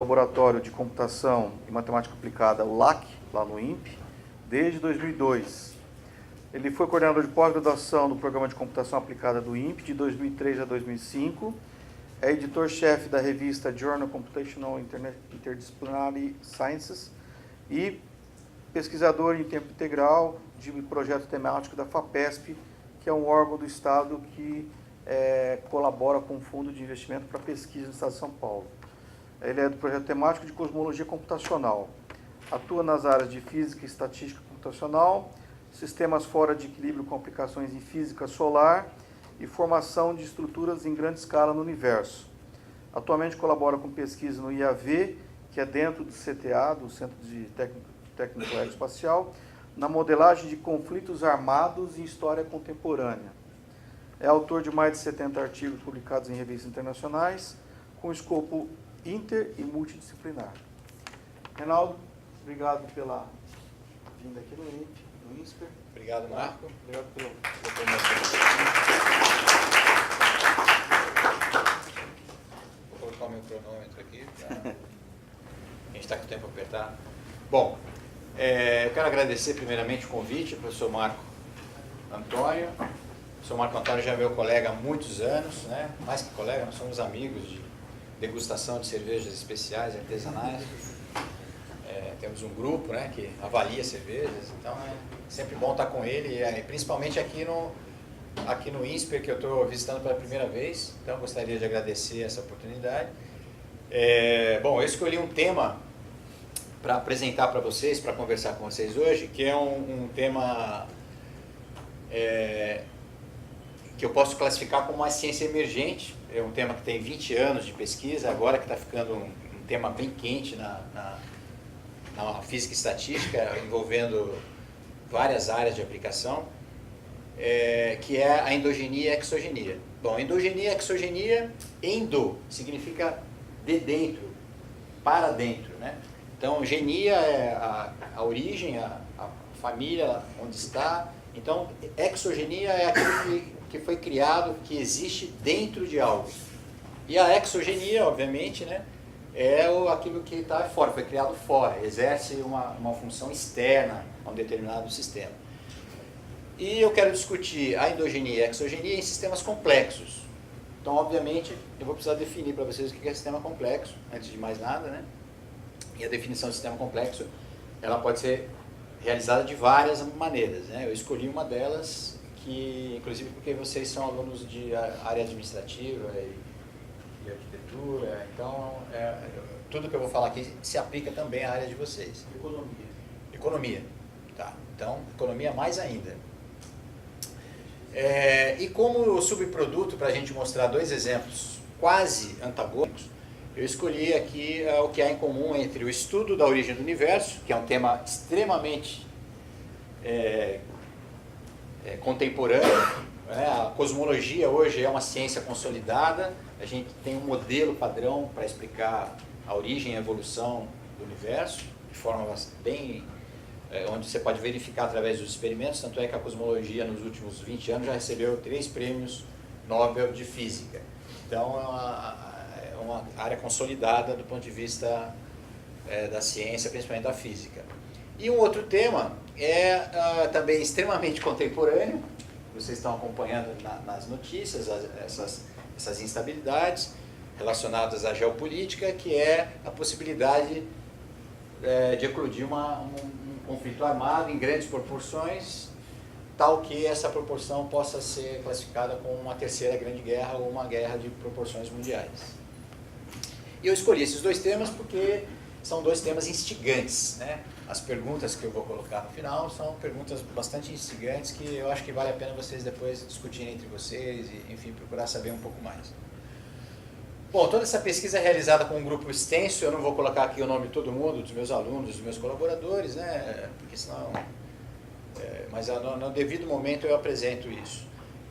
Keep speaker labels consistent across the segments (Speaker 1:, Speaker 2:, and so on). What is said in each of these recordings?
Speaker 1: Laboratório de Computação e Matemática Aplicada, o LAC, lá no INPE, desde 2002. Ele foi coordenador de pós-graduação do Programa de Computação Aplicada do INPE, de 2003 a 2005. É editor-chefe da revista Journal Computational Interdisciplinary Sciences e pesquisador em tempo integral de projeto temático da FAPESP, que é um órgão do Estado que colabora com o Fundo de Investimento para Pesquisa no Estado de São Paulo. Ele é do projeto temático de Cosmologia Computacional. Atua nas áreas de Física e Estatística Computacional, sistemas fora de equilíbrio com aplicações em Física Solar e formação de estruturas em grande escala no universo. Atualmente colabora com pesquisa no IAV, que é dentro do CTA, do Centro de Técnico Aeroespacial, na modelagem de conflitos armados e história contemporânea. É autor de mais de 70 artigos publicados em revistas internacionais, com escopo inter e multidisciplinar. Reinaldo, obrigado pela vinda aqui no INSPER.
Speaker 2: Obrigado, Marco.
Speaker 1: Obrigado pela
Speaker 2: Vou colocar o meu cronômetro aqui, a gente está com o tempo apertado. Bom, eu quero agradecer primeiramente o convite ao professor Marco Antônio. O professor Marco Antônio já é meu colega há muitos anos, né? Mais que colega, nós somos amigos de degustação de cervejas especiais, artesanais. Temos um grupo, né, que avalia cervejas, então é sempre bom estar com ele, principalmente aqui no INSPER, que eu estou visitando pela primeira vez, então eu gostaria de agradecer essa oportunidade. Bom, eu escolhi um tema para apresentar para vocês, para conversar com vocês hoje, que é um tema que eu posso classificar como uma ciência emergente. É um tema que tem 20 anos de pesquisa, agora que está ficando um tema bem quente na física e estatística, envolvendo várias áreas de aplicação, que é a endogenia e exogenia. Bom, endogenia e exogenia, endo significa de dentro, para dentro, né? Então, genia é a origem, a família onde está. Então, exogenia é aquilo que foi criado, que existe dentro de algo. E a exogenia, obviamente, né, é aquilo que está fora, foi criado fora, exerce uma função externa a um determinado sistema. E eu quero discutir a endogenia e a exogenia em sistemas complexos. Então, obviamente, eu vou precisar definir para vocês o que é sistema complexo, antes de mais nada, né? E a definição de sistema complexo, ela pode ser realizada de várias maneiras, né? Eu escolhi uma delas, que, inclusive porque vocês são alunos de área administrativa e arquitetura, então tudo que eu vou falar aqui se aplica também à área de vocês. Economia, tá? Então, economia mais ainda. E como subproduto, para a gente mostrar dois exemplos quase antagônicos, eu escolhi aqui o que há em comum entre o estudo da origem do universo, que é um tema extremamente contemporâneo. A cosmologia hoje é uma ciência consolidada, a gente tem um modelo padrão para explicar a origem e a evolução do universo, de forma bem, onde você pode verificar através dos experimentos, tanto é que a cosmologia nos últimos 20 anos já recebeu 3 prêmios Nobel de Física. Então é uma área consolidada do ponto de vista da ciência, principalmente da física. E um outro tema também extremamente contemporâneo, vocês estão acompanhando nas notícias essas instabilidades relacionadas à geopolítica, que é a possibilidade de eclodir um conflito armado em grandes proporções, tal que essa proporção possa ser classificada como uma terceira grande guerra ou uma guerra de proporções mundiais. E eu escolhi esses dois temas porque são dois temas instigantes, né? As perguntas que eu vou colocar no final são perguntas bastante instigantes que eu acho que vale a pena vocês depois discutirem entre vocês e, enfim, procurar saber um pouco mais. Bom, toda essa pesquisa é realizada com um grupo extenso, eu não vou colocar aqui o nome de todo mundo, dos meus alunos, dos meus colaboradores, né? Porque senão... mas no devido momento eu apresento isso.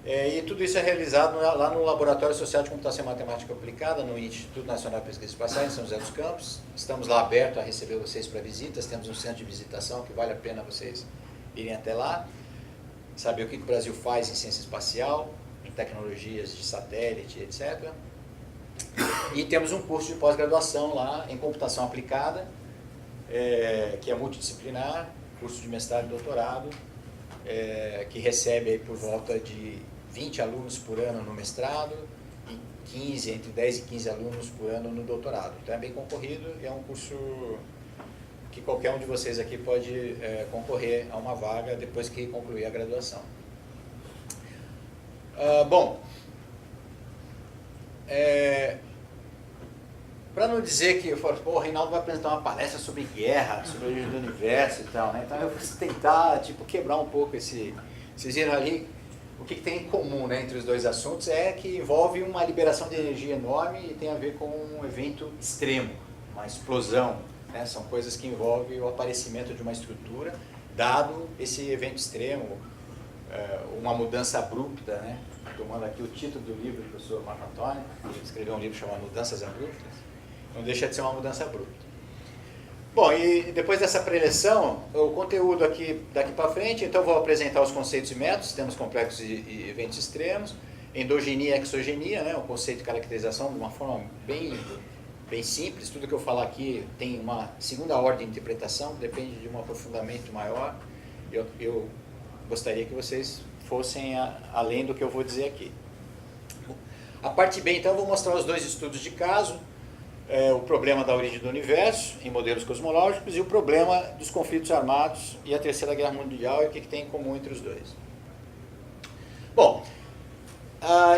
Speaker 2: E tudo isso é realizado lá no Laboratório Social de Computação e Matemática Aplicada, no Instituto Nacional de Pesquisa Espacial, em São José dos Campos. Estamos lá abertos a receber vocês para visitas, temos um centro de visitação que vale a pena vocês irem até lá, saber o que o Brasil faz em ciência espacial, em tecnologias de satélite, etc. E temos um curso de pós-graduação lá em computação aplicada, que é multidisciplinar, curso de mestrado e doutorado, que recebe aí por volta de 20 alunos por ano no mestrado e 15, entre 10 e 15 alunos por ano no doutorado. Então é bem concorrido e é um curso que qualquer um de vocês aqui pode concorrer a uma vaga depois que concluir a graduação. Bom, para não dizer que o Reinaldo vai apresentar uma palestra sobre guerra, sobre a origem do universo e tal, né? Então eu vou tentar quebrar um pouco esse... Vocês viram ali o que tem em comum, né, entre os dois assuntos é que envolve uma liberação de energia enorme e tem a ver com um evento extremo, uma explosão, né? São coisas que envolvem o aparecimento de uma estrutura, dado esse evento extremo, uma mudança abrupta, né? Tomando aqui o título do livro do professor Marco Antônio, ele escreveu um livro chamado Mudanças Abruptas, não deixa de ser uma mudança abrupta. Bom, e depois dessa preleção, o conteúdo aqui daqui para frente, então vou apresentar os conceitos e métodos, sistemas complexos e eventos extremos, endogenia e exogenia, né, o conceito de caracterização de uma forma bem simples. Tudo que eu falar aqui tem uma segunda ordem de interpretação, depende de um aprofundamento maior. Eu gostaria que vocês fossem além do que eu vou dizer aqui. A parte B, então, eu vou mostrar os dois estudos de caso, o problema da origem do universo em modelos cosmológicos e o problema dos conflitos armados e a Terceira Guerra Mundial e o que tem em comum entre os dois. Bom,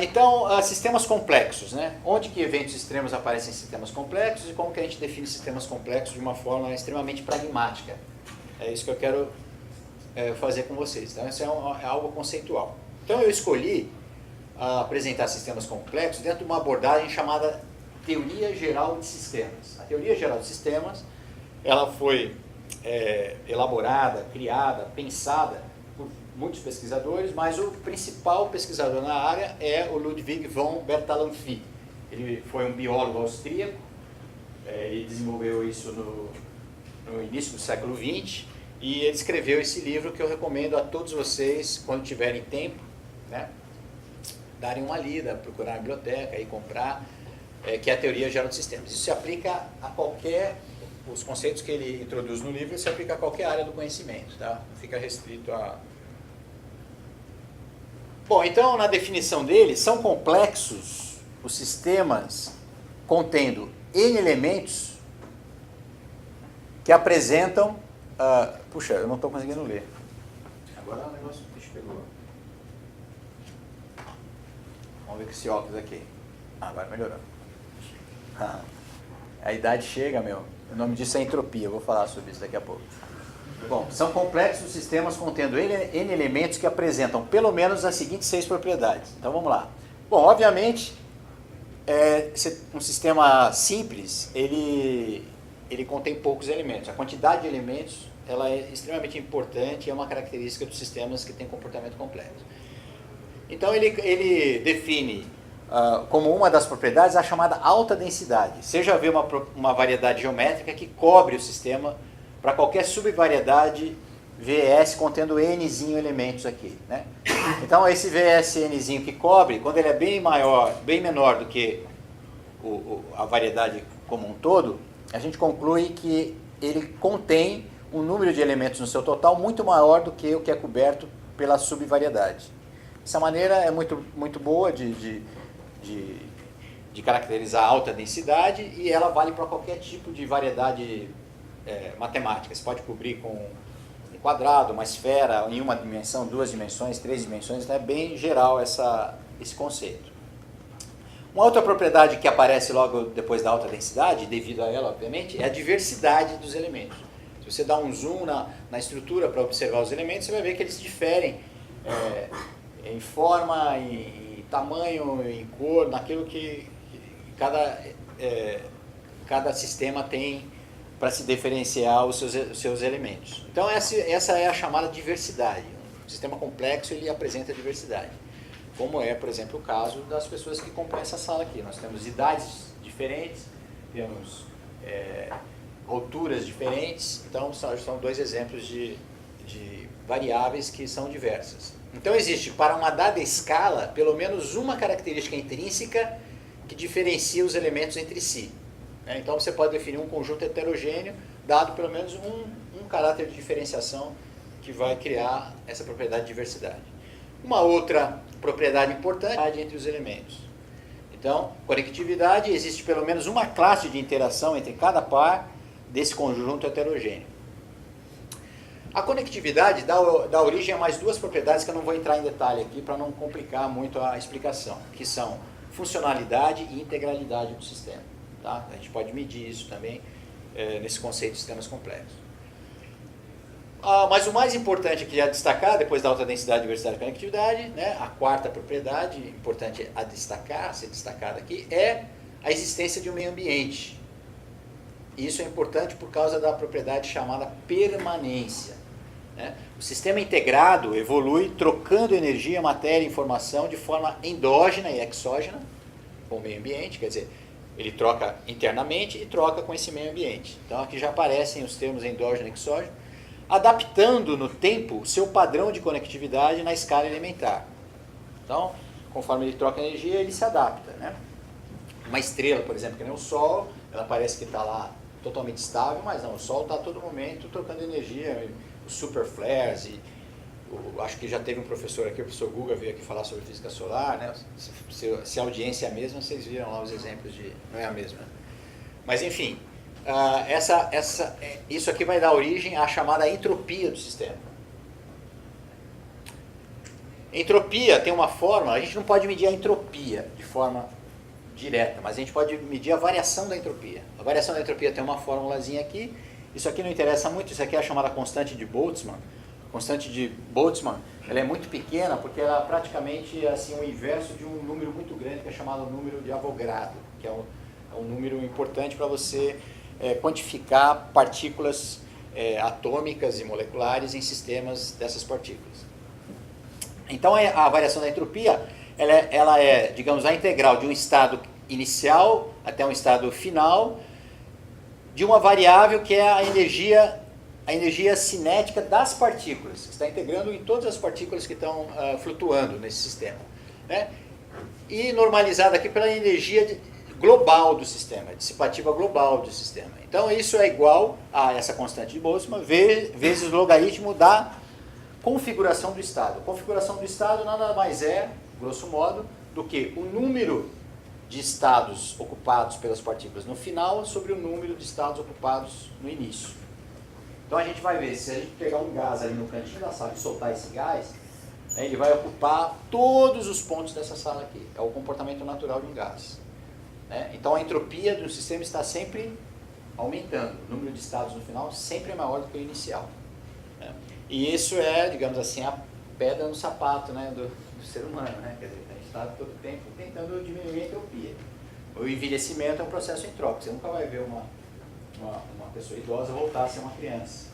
Speaker 2: então, sistemas complexos, né? Onde que eventos extremos aparecem em sistemas complexos e como que a gente define sistemas complexos de uma forma extremamente pragmática. É isso que eu quero fazer com vocês. Então, isso é algo conceitual. Então, eu escolhi apresentar sistemas complexos dentro de uma abordagem chamada Teoria Geral de Sistemas. A Teoria Geral de Sistemas, ela foi elaborada, criada, pensada por muitos pesquisadores, mas o principal pesquisador na área é o Ludwig von Bertalanffy. Ele foi um biólogo austríaco, ele desenvolveu isso no início do século XX, e ele escreveu esse livro que eu recomendo a todos vocês, quando tiverem tempo, né, darem uma lida, procurar na biblioteca e comprar, que é a Teoria Geral de Sistemas. Isso se aplica a os conceitos que ele introduz no livro se aplica a qualquer área do conhecimento, tá? Não fica restrito a... Bom, então, na definição dele, são complexos os sistemas contendo N elementos que apresentam... puxa, eu não estou conseguindo ler. Agora o negócio pegou. Vamos ver com esse óculos aqui. Agora melhorou. A idade chega, meu. O nome disso é entropia, eu vou falar sobre isso daqui a pouco. Bom, são complexos sistemas contendo N elementos que apresentam pelo menos as seguintes 6 propriedades. Então vamos lá. Bom, obviamente, um sistema simples, ele contém poucos elementos. A quantidade de elementos ela é extremamente importante e é uma característica dos sistemas que têm comportamento complexo. Então ele define como uma das propriedades a chamada alta densidade. Seja haver uma variedade geométrica que cobre o sistema para qualquer subvariedade VS contendo Nzinho elementos aqui, né? Então esse VSNzinho que cobre, quando ele é bem menor do que a variedade como um todo, a gente conclui que ele contém um número de elementos no seu total muito maior do que o que é coberto pela subvariedade. Essa maneira é muito boa de caracterizar a alta densidade e ela vale para qualquer tipo de variedade matemática. Você pode cobrir com um quadrado, uma esfera, em uma dimensão, 2 dimensões, 3 dimensões, então é bem geral esse conceito. Uma outra propriedade que aparece logo depois da alta densidade, devido a ela, obviamente, é a diversidade dos elementos. Se você dá um zoom na estrutura para observar os elementos, você vai ver que eles diferem em forma, em tamanho, em cor, naquilo que cada sistema tem para se diferenciar os seus elementos. Então essa é a chamada diversidade. Um sistema complexo ele apresenta diversidade. Como é, por exemplo, o caso das pessoas que compõem essa sala aqui. Nós temos idades diferentes, temos alturas diferentes, então são 2 exemplos de variáveis que são diversas. Então existe, para uma dada escala, pelo menos uma característica intrínseca que diferencia os elementos entre si. Então você pode definir um conjunto heterogêneo, dado pelo menos um caráter de diferenciação que vai criar essa propriedade de diversidade. Uma outra propriedade importante entre os elementos. Então, conectividade, existe pelo menos uma classe de interação entre cada par desse conjunto heterogêneo. A conectividade dá origem a mais duas propriedades que eu não vou entrar em detalhe aqui para não complicar muito a explicação, que são funcionalidade e integralidade do sistema. Tá? A gente pode medir isso também nesse conceito de sistemas complexos. Mas o mais importante que é destacar, depois da alta densidade, diversidade e conectividade, né, a quarta propriedade importante a destacar, ser destacada aqui, é a existência de um meio ambiente. Isso é importante por causa da propriedade chamada permanência. Né? O sistema integrado evolui trocando energia, matéria e informação de forma endógena e exógena com o meio ambiente, quer dizer, ele troca internamente e troca com esse meio ambiente. Então aqui já aparecem os termos endógeno e exógeno, adaptando no tempo o seu padrão de conectividade na escala elementar. Então, conforme ele troca energia, ele se adapta. Né? Uma estrela, por exemplo, que nem o Sol, ela parece que está lá totalmente estável, mas não, o Sol está a todo momento trocando energia, os super flares, e acho que já teve um professor aqui, o professor Guga veio aqui falar sobre física solar, né? Se a audiência é a mesma, vocês viram lá os exemplos de... não é a mesma. Mas enfim, isso aqui vai dar origem à chamada entropia do sistema. Entropia tem uma fórmula, a gente não pode medir a entropia de forma direta, mas a gente pode medir a variação da entropia. A variação da entropia tem uma formulazinha aqui, isso aqui não interessa muito, isso aqui é a chamada constante de Boltzmann. A constante de Boltzmann, ela é muito pequena porque ela é praticamente assim, o inverso de um número muito grande que é chamado número de Avogadro, que é um número importante para você quantificar partículas atômicas e moleculares em sistemas dessas partículas. Então a variação da entropia, ela é, digamos, a integral de um estado inicial até um estado final de uma variável que é a energia cinética das partículas, que está integrando em todas as partículas que estão flutuando nesse sistema. Né? E normalizada aqui pela energia global do sistema, dissipativa global do sistema. Então isso é igual a essa constante de Boltzmann vezes o logaritmo da configuração do estado. A configuração do estado nada mais é, grosso modo, do que o número de estados ocupados pelas partículas no final sobre o número de estados ocupados no início. Então a gente vai ver, se a gente pegar um gás ali no cantinho da sala e soltar esse gás, ele vai ocupar todos os pontos dessa sala aqui. É o comportamento natural de um gás. Né? Então a entropia do sistema está sempre aumentando. O número de estados no final sempre é maior do que o inicial. Né? E isso é, digamos assim, a pedra no sapato, né, do ser humano. Né? Quer dizer, a gente está todo o tempo tentando diminuir a entropia. O envelhecimento é um processo entrópico. Você nunca vai ver uma pessoa idosa voltar a ser uma criança.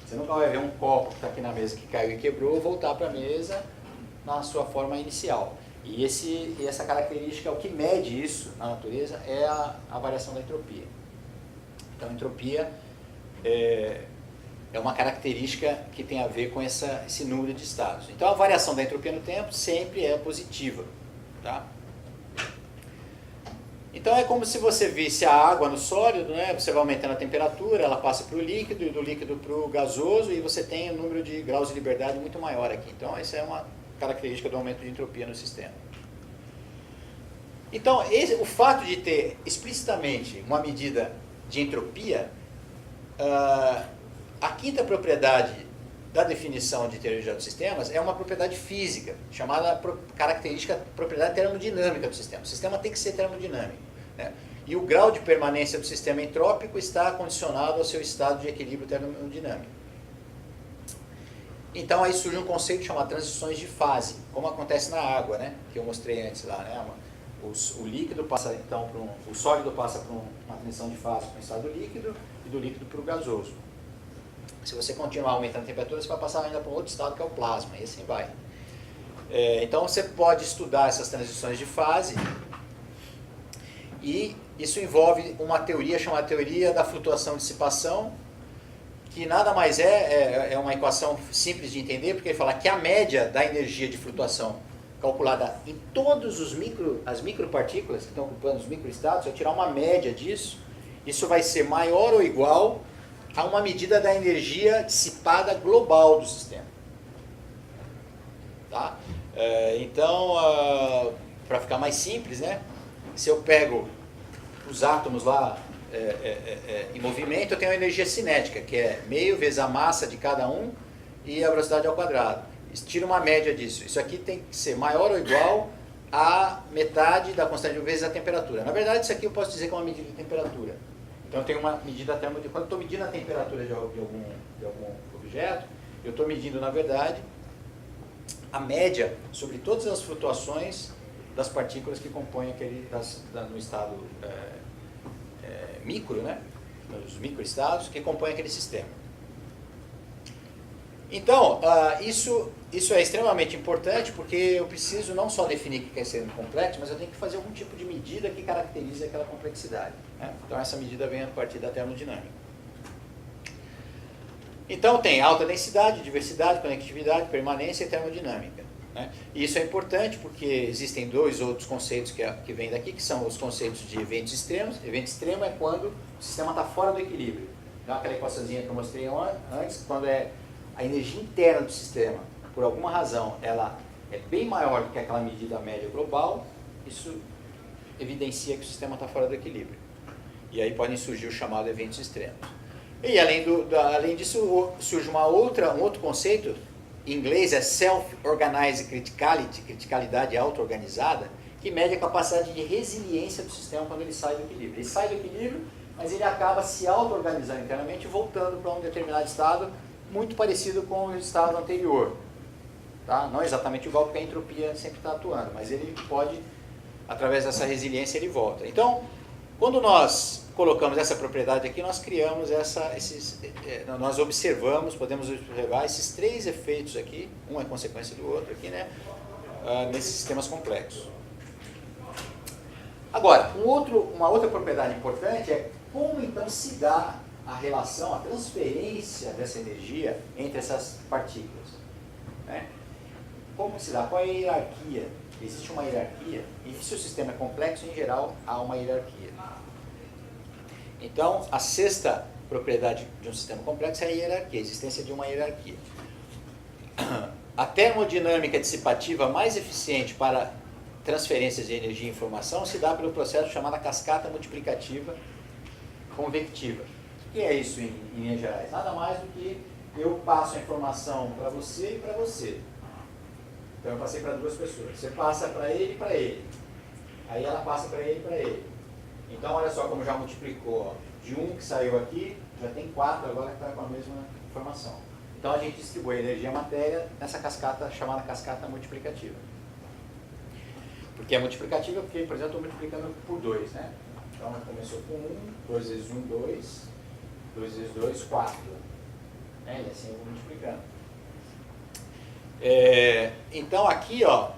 Speaker 2: Você nunca vai ver um copo que está aqui na mesa que caiu e quebrou voltar para a mesa na sua forma inicial. E essa característica, o que mede isso na natureza é a variação da entropia. Então a entropia é uma característica que tem a ver com esse número de estados. Então a variação da entropia no tempo sempre é positiva. Tá? Então é como se você visse a água no sólido, né? Você vai aumentando a temperatura, ela passa para o líquido, e do líquido para o gasoso, e você tem um número de graus de liberdade muito maior aqui. Então essa é uma característica do aumento de entropia no sistema. Então o fato de ter explicitamente uma medida de entropia, a quinta propriedade da definição de heterogeneidade dos sistemas é uma propriedade física, chamada característica propriedade termodinâmica do sistema. O sistema tem que ser termodinâmico. Né? E o grau de permanência do sistema entrópico está condicionado ao seu estado de equilíbrio termodinâmico. Então aí surge um conceito chamado transições de fase, como acontece na água, né? Que eu mostrei antes lá. Né? O líquido passa, então, o sólido passa por uma transição de fase para o estado líquido e do líquido para o gasoso. Se você continuar aumentando a temperatura, você vai passar ainda para um outro estado que é o plasma, e assim vai. Então você pode estudar essas transições de fase, e isso envolve uma teoria chamada teoria da flutuação-dissipação, que nada mais é uma equação simples de entender, porque ele fala que a média da energia de flutuação calculada em todos as micropartículas que estão ocupando os microestados, se eu tirar uma média disso, isso vai ser maior ou igual a uma medida da energia dissipada global do sistema. Tá? Então, para ficar mais simples, né? Se eu pego os átomos lá em movimento, eu tenho a energia cinética, que é meio vezes a massa de cada um e a velocidade ao quadrado. Tira uma média disso. Isso aqui tem que ser maior ou igual a metade da constante vezes a temperatura. Na verdade, isso aqui eu posso dizer que é uma medida de temperatura. Então, eu tenho uma medida termodinâmica. Quando eu estou medindo a temperatura de algum objeto, eu estou medindo, na verdade, a média sobre todas as flutuações das partículas que compõem aquele, no estado micro, né? Nos microestados que compõem aquele sistema. Então, isso é extremamente importante porque eu preciso não só definir o que é ser complexo, mas eu tenho que fazer algum tipo de medida que caracterize aquela complexidade. Né? Então, essa medida vem a partir da termodinâmica. Então, tem alta densidade, diversidade, conectividade, permanência e termodinâmica. Né? E isso é importante porque existem dois outros conceitos que vêm daqui, que são os conceitos de eventos extremos. Evento extremo é quando o sistema está fora do equilíbrio. Então, aquela equaçãozinha que eu mostrei antes, quando a energia interna do sistema, por alguma razão, ela é bem maior do que aquela medida média global, isso evidencia que o sistema está fora do equilíbrio. E aí podem surgir os chamados eventos extremos. E além disso, surge um outro conceito, em inglês é Self-Organized Criticality, criticalidade auto-organizada, que mede a capacidade de resiliência do sistema quando ele sai do equilíbrio. Ele sai do equilíbrio, mas ele acaba se auto-organizando internamente e voltando para um determinado estado muito parecido com o estado anterior. Tá? Não exatamente igual, porque a entropia sempre está atuando, mas ele pode, através dessa resiliência, ele volta. Então, quando nós colocamos essa propriedade aqui, nós criamos nós observamos, podemos observar esses três efeitos aqui, um é consequência do outro aqui, né, nesses sistemas complexos. Agora, uma outra propriedade importante é como então se dá a relação, a transferência dessa energia entre essas partículas. Né? Como se dá? Qual é a hierarquia? Existe uma hierarquia, e se o sistema é complexo, em geral, há uma hierarquia. Então, a sexta propriedade de um sistema complexo é a hierarquia, a existência de uma hierarquia. A termodinâmica dissipativa mais eficiente para transferências de energia e informação se dá pelo processo chamado cascata multiplicativa convectiva. O que é isso em linhas gerais? Nada mais do que eu passo a informação para você e para você. Então eu passei para duas pessoas. Você passa para ele e para ele. Aí ela passa para ele e para ele. Então olha só como já multiplicou. Ó. De um que saiu aqui, já tem 4 agora que está com a mesma informação. Então a gente distribui a energia e a matéria nessa cascata chamada cascata multiplicativa. Porque é multiplicativa porque, por exemplo, eu estou multiplicando por 2, né? Então começou com 1, 2 vezes 1, 2, 2 vezes 2, 4. E assim eu vou multiplicando. Então aqui, ó,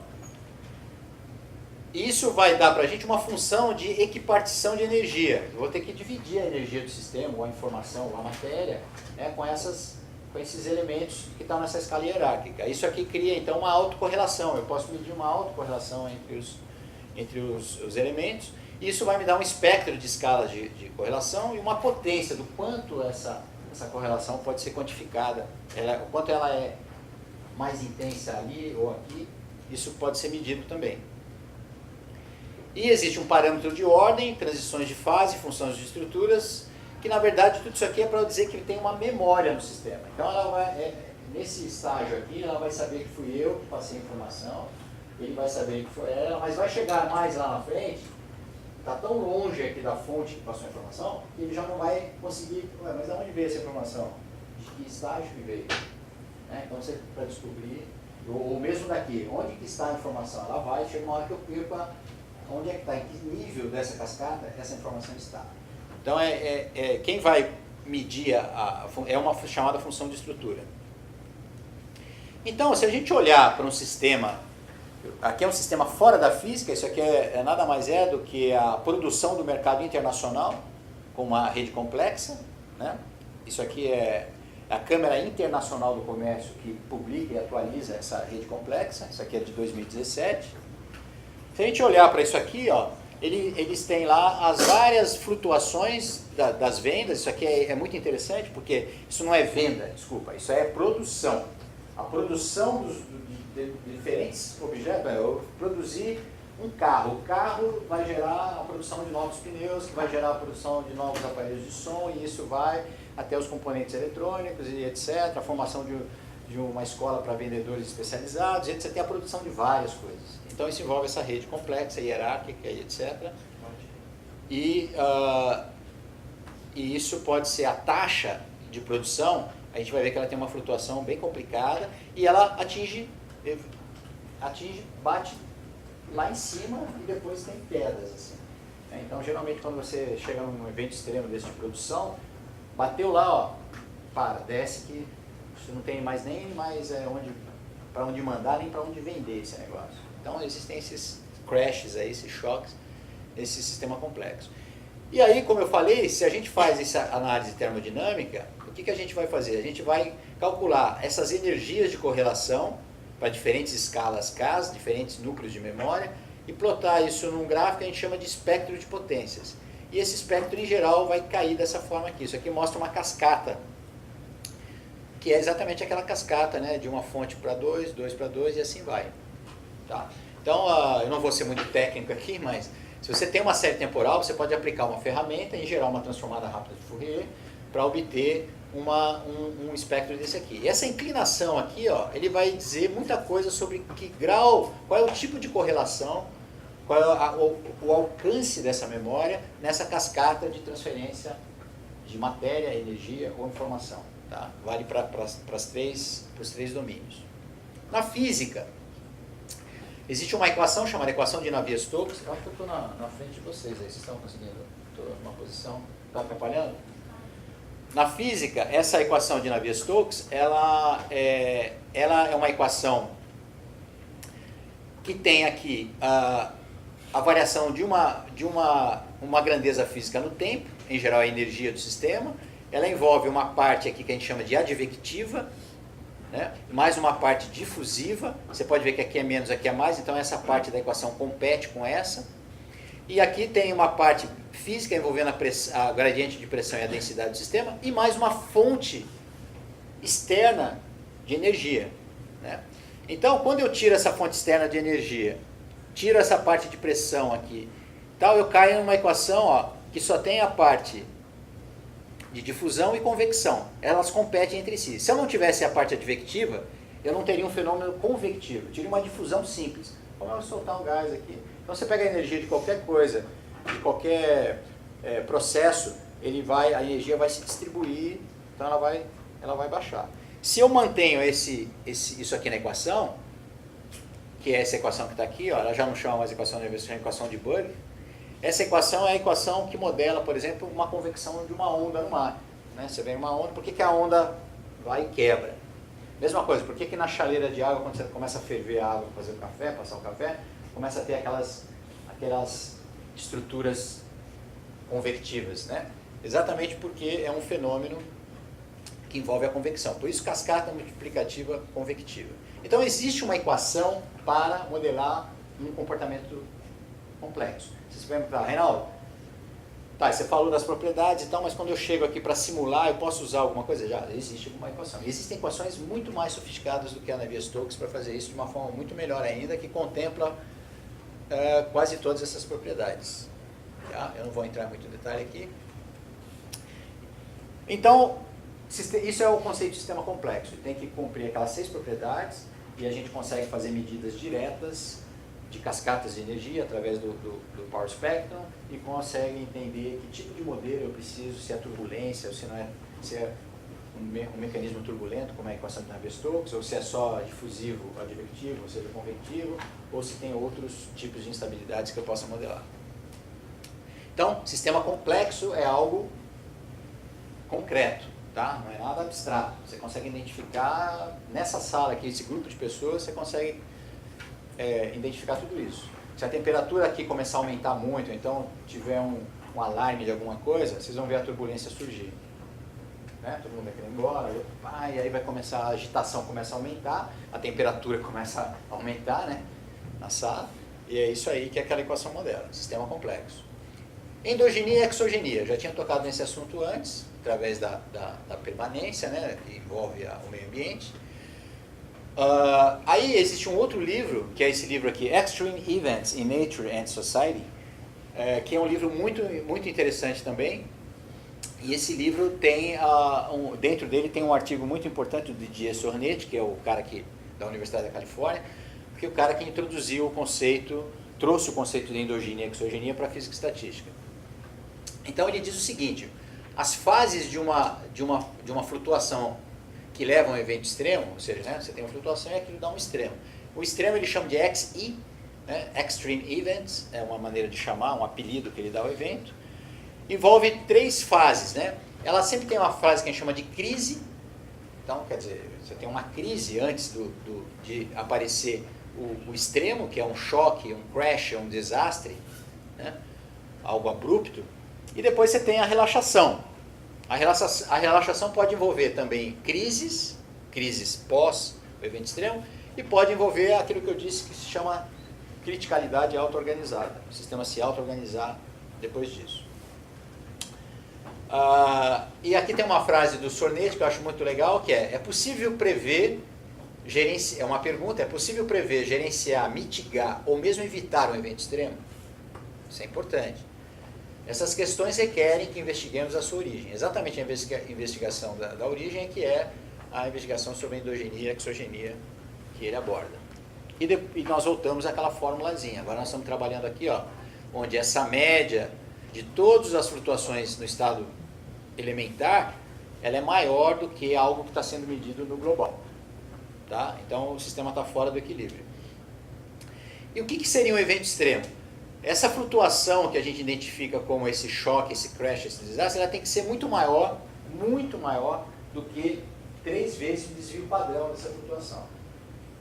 Speaker 2: isso vai dar para a gente uma função de equipartição de energia. Eu vou ter que dividir a energia do sistema, ou a informação, ou a matéria, né, com esses elementos que estão nessa escala hierárquica. Isso aqui cria então uma autocorrelação. Eu posso medir uma autocorrelação entre os elementos. Isso vai me dar um espectro de escalas de correlação e uma potência do quanto essa correlação pode ser quantificada, o quanto ela é mais intensa ali ou aqui, isso pode ser medido também. E existe um parâmetro de ordem, transições de fase, funções de estruturas, que na verdade tudo isso aqui é para eu dizer que tem uma memória no sistema. Então ela vai, nesse estágio aqui, ela vai saber que fui eu que passei a informação, ele vai saber que foi ela, mas vai chegar mais lá na frente, está tão longe aqui da fonte que passou a informação, que ele já não vai conseguir, mas de onde veio essa informação? De que estágio que veio? Então você, para descobrir, ou mesmo daqui, onde que está a informação? Ela vai, chega uma hora que eu perco onde é que está, em que nível dessa cascata essa informação está. Então, quem vai medir é uma chamada função de estrutura. Então, se a gente olhar para um sistema, aqui é um sistema fora da física, isso aqui nada mais do que a produção do mercado internacional com uma rede complexa, né? Isso aqui é a Câmara Internacional do Comércio que publica e atualiza essa rede complexa, isso aqui é de 2017. Se a gente olhar para isso aqui, ó, eles têm lá as várias flutuações das vendas. Isso aqui é muito interessante, porque isso não é venda, desculpa, isso é produção. A produção de diferentes objetos, eu produzir um carro. O carro vai gerar a produção de novos pneus, que vai gerar a produção de novos aparelhos de som, e isso vai até os componentes eletrônicos e etc. A formação de uma escola para vendedores especializados, etc. Você tem a produção de várias coisas. Então isso envolve essa rede complexa, hierárquica e etc. E isso pode ser a taxa de produção. A gente vai ver que ela tem uma flutuação bem complicada e ela bate lá em cima e depois tem quedas. Assim. Então, geralmente, quando você chega num evento extremo desse de produção, bateu lá, ó, desce que você não tem mais nem mais para onde mandar, nem para onde vender esse negócio. Então, existem esses crashes aí, esses choques, esse sistema complexo. E aí, como eu falei, se a gente faz essa análise termodinâmica, o que a gente vai fazer? A gente vai calcular essas energias de correlação para diferentes escalas K, diferentes núcleos de memória, e plotar isso num gráfico que a gente chama de espectro de potências. E esse espectro, em geral, vai cair dessa forma aqui. Isso aqui mostra uma cascata, que é exatamente aquela cascata, né, de uma fonte para 2, 2 para 2 e assim vai. Tá? Então, eu não vou ser muito técnico aqui, mas se você tem uma série temporal, você pode aplicar uma ferramenta e gerar uma transformada rápida de Fourier para obter um espectro desse aqui. E essa inclinação aqui, ó, ele vai dizer muita coisa sobre que grau, qual é o tipo de correlação, qual é o alcance dessa memória nessa cascata de transferência de matéria, energia ou informação. Tá? Vale para os três domínios. Na física, existe uma equação chamada equação de Navier-Stokes. Eu acho que eu estou na frente de vocês aí. Vocês estão conseguindo? Estou numa posição. Está atrapalhando? Na física, essa equação de Navier-Stokes, ela é uma equação que tem aqui a variação de uma grandeza física no tempo, em geral a energia do sistema. Ela envolve uma parte aqui que a gente chama de advectiva, né? Mais uma parte difusiva. Você pode ver que aqui é menos, aqui é mais, então essa parte da equação compete com essa. E aqui tem uma parte física envolvendo a gradiente de pressão e a densidade do sistema, e mais uma fonte externa de energia. Né? Então, quando eu tiro essa fonte externa de energia, tiro essa parte de pressão aqui, tal, eu caio numa equação, ó, que só tem a parte de difusão e convecção. Elas competem entre si. Se eu não tivesse a parte advectiva, eu não teria um fenômeno convectivo. Eu teria uma difusão simples. Como eu soltar um gás aqui. Então você pega a energia de qualquer coisa, de qualquer processo, a energia vai se distribuir, então ela vai baixar. Se eu mantenho isso aqui na equação, que é essa equação que está aqui, ó, ela já não chama mais equação de Navier, chama equação de Burke. Essa equação é a equação que modela, por exemplo, uma convecção de uma onda no mar. Né? Você vem uma onda, por que a onda vai e quebra? Mesma coisa, por que na chaleira de água, quando você começa a ferver a água, fazer o café, passar o café, começa a ter aquelas estruturas convectivas, né? Exatamente porque é um fenômeno que envolve a convecção. Por isso, cascata multiplicativa convectiva. Então, existe uma equação para modelar um comportamento complexo. Você vai me perguntar, Reinaldo, tá, você falou das propriedades e tal, mas quando eu chego aqui para simular, eu posso usar alguma coisa? Já existe uma equação. E existem equações muito mais sofisticadas do que a Navier-Stokes para fazer isso de uma forma muito melhor ainda, que contempla quase todas essas propriedades. Tá? Eu não vou entrar muito em detalhe aqui. Então, isso é o conceito de sistema complexo. Ele tem que cumprir aquelas 6 propriedades e a gente consegue fazer medidas diretas de cascatas de energia através do Power Spectrum e consegue entender que tipo de modelo eu preciso, se é turbulência, ou se é um mecanismo turbulento, como é a equação de Navier-Stokes, ou se é só difusivo, advectivo, ou seja, convectivo, ou se tem outros tipos de instabilidades que eu possa modelar. Então, sistema complexo é algo concreto, tá? Não é nada abstrato. Você consegue identificar, nessa sala aqui, esse grupo de pessoas, você consegue identificar tudo isso. Se a temperatura aqui começar a aumentar muito, então tiver um alarme de alguma coisa, vocês vão ver a turbulência surgir. né? Todo mundo vai querer ir embora, e aí vai começar, a agitação começa a aumentar, a temperatura começa a aumentar, né? Na sala, e é isso aí que é aquela equação moderna, sistema complexo. Endogenia e exogenia, eu já tinha tocado nesse assunto antes, através da permanência, né? Que envolve o meio ambiente. Aí existe um outro livro, que é esse livro aqui, Extreme Events in Nature and Society, que é um livro muito, muito interessante também. E esse livro tem, dentro dele tem um artigo muito importante do Didier Sornet, que é o cara da Universidade da Califórnia, que é o cara que introduziu o conceito, trouxe o conceito de endogenia e exogenia para a física estatística. Então ele diz o seguinte: as fases de uma flutuação que leva a um evento extremo, ou seja, né, você tem uma flutuação e aquilo dá um extremo. O extremo ele chama de XE, né, Extreme Events, é uma maneira de chamar, um apelido que ele dá ao evento. Envolve 3 fases, né? Ela sempre tem uma fase que a gente chama de crise. Então, quer dizer, você tem uma crise antes de aparecer o extremo, que é um choque, um crash, um desastre, né? Algo abrupto. E depois você tem a relaxação. A relaxação pode envolver também crises pós o evento extremo, e pode envolver aquilo que eu disse que se chama criticalidade auto-organizada. O sistema se auto-organizar depois disso. E aqui tem uma frase do Sornet que eu acho muito legal, que é possível prever, é uma pergunta, é possível prever, gerenciar, mitigar ou mesmo evitar um evento extremo? Isso é importante. Essas questões requerem que investiguemos a sua origem. Exatamente a investigação da origem que é a investigação sobre a endogenia e exogenia que ele aborda. E nós voltamos àquela formulazinha. Agora nós estamos trabalhando aqui, ó, onde essa média de todas as flutuações no estado elementar, ela é maior do que algo que está sendo medido no global. Tá? Então o sistema está fora do equilíbrio. E o que seria um evento extremo? Essa flutuação que a gente identifica como esse choque, esse crash, esse desastre, ela tem que ser muito maior do que 3 vezes o desvio padrão dessa flutuação.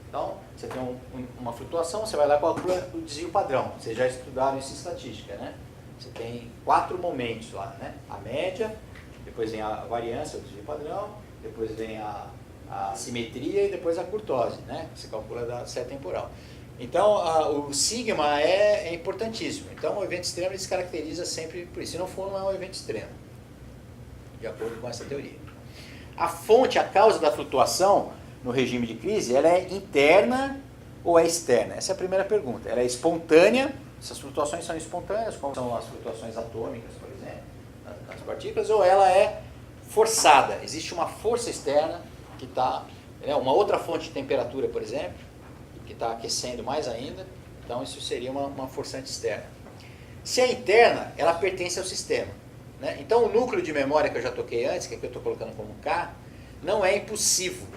Speaker 2: Então, você tem uma flutuação, você vai lá e calcula o desvio padrão. Vocês já estudaram isso em estatística, né? Você tem 4 momentos lá, né? A média, depois vem a variância, o desvio padrão, depois vem a simetria e depois a curtose, né? Você calcula da série temporal. Então, o sigma é importantíssimo. Então, o evento extremo ele se caracteriza sempre por isso. Se não for, não é um evento extremo, de acordo com essa teoria. A fonte, a causa da flutuação no regime de crise, ela é interna ou é externa? Essa é a primeira pergunta. Ela é espontânea, essas flutuações são espontâneas, como são as flutuações atômicas, por exemplo, nas partículas, ou ela é forçada. Existe uma força externa que está, uma outra fonte de temperatura, por exemplo, que está aquecendo mais ainda, então isso seria uma forçante externa. Se é interna, ela pertence ao sistema, né? Então o núcleo de memória que eu já toquei antes, que aqui eu estou colocando como K, não é impulsivo,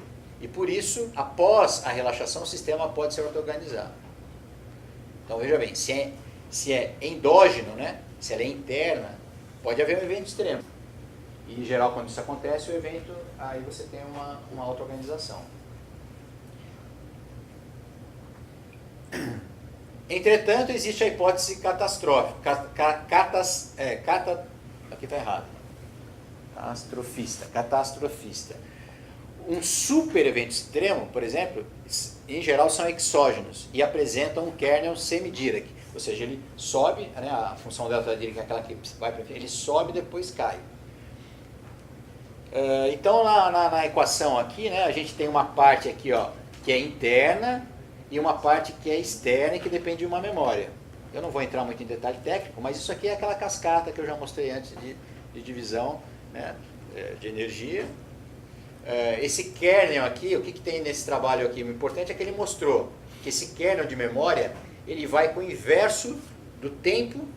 Speaker 2: e por isso, após a relaxação, o sistema pode ser auto-organizado. Então veja bem, se é endógeno, né? Se ela é interna, pode haver um evento extremo. E em geral, quando isso acontece, o evento, aí você tem uma auto-organização. Entretanto, existe a hipótese catastrófica, aqui está errado, catastrofista. Um super evento extremo, por exemplo, em geral são exógenos e apresentam um kernel semi-Dirac, ou seja, ele sobe, né, a função delta Dirac é aquela que vai para frente, ele sobe e depois cai. Então, na equação aqui, né, a gente tem uma parte aqui, ó, que é interna, e uma parte que é externa e que depende de uma memória. Eu não vou entrar muito em detalhe técnico, mas isso aqui é aquela cascata que eu já mostrei antes de divisão, né, de energia. Esse kernel aqui, o que tem nesse trabalho aqui? O importante é que ele mostrou que esse kernel de memória, ele vai com o inverso do tempo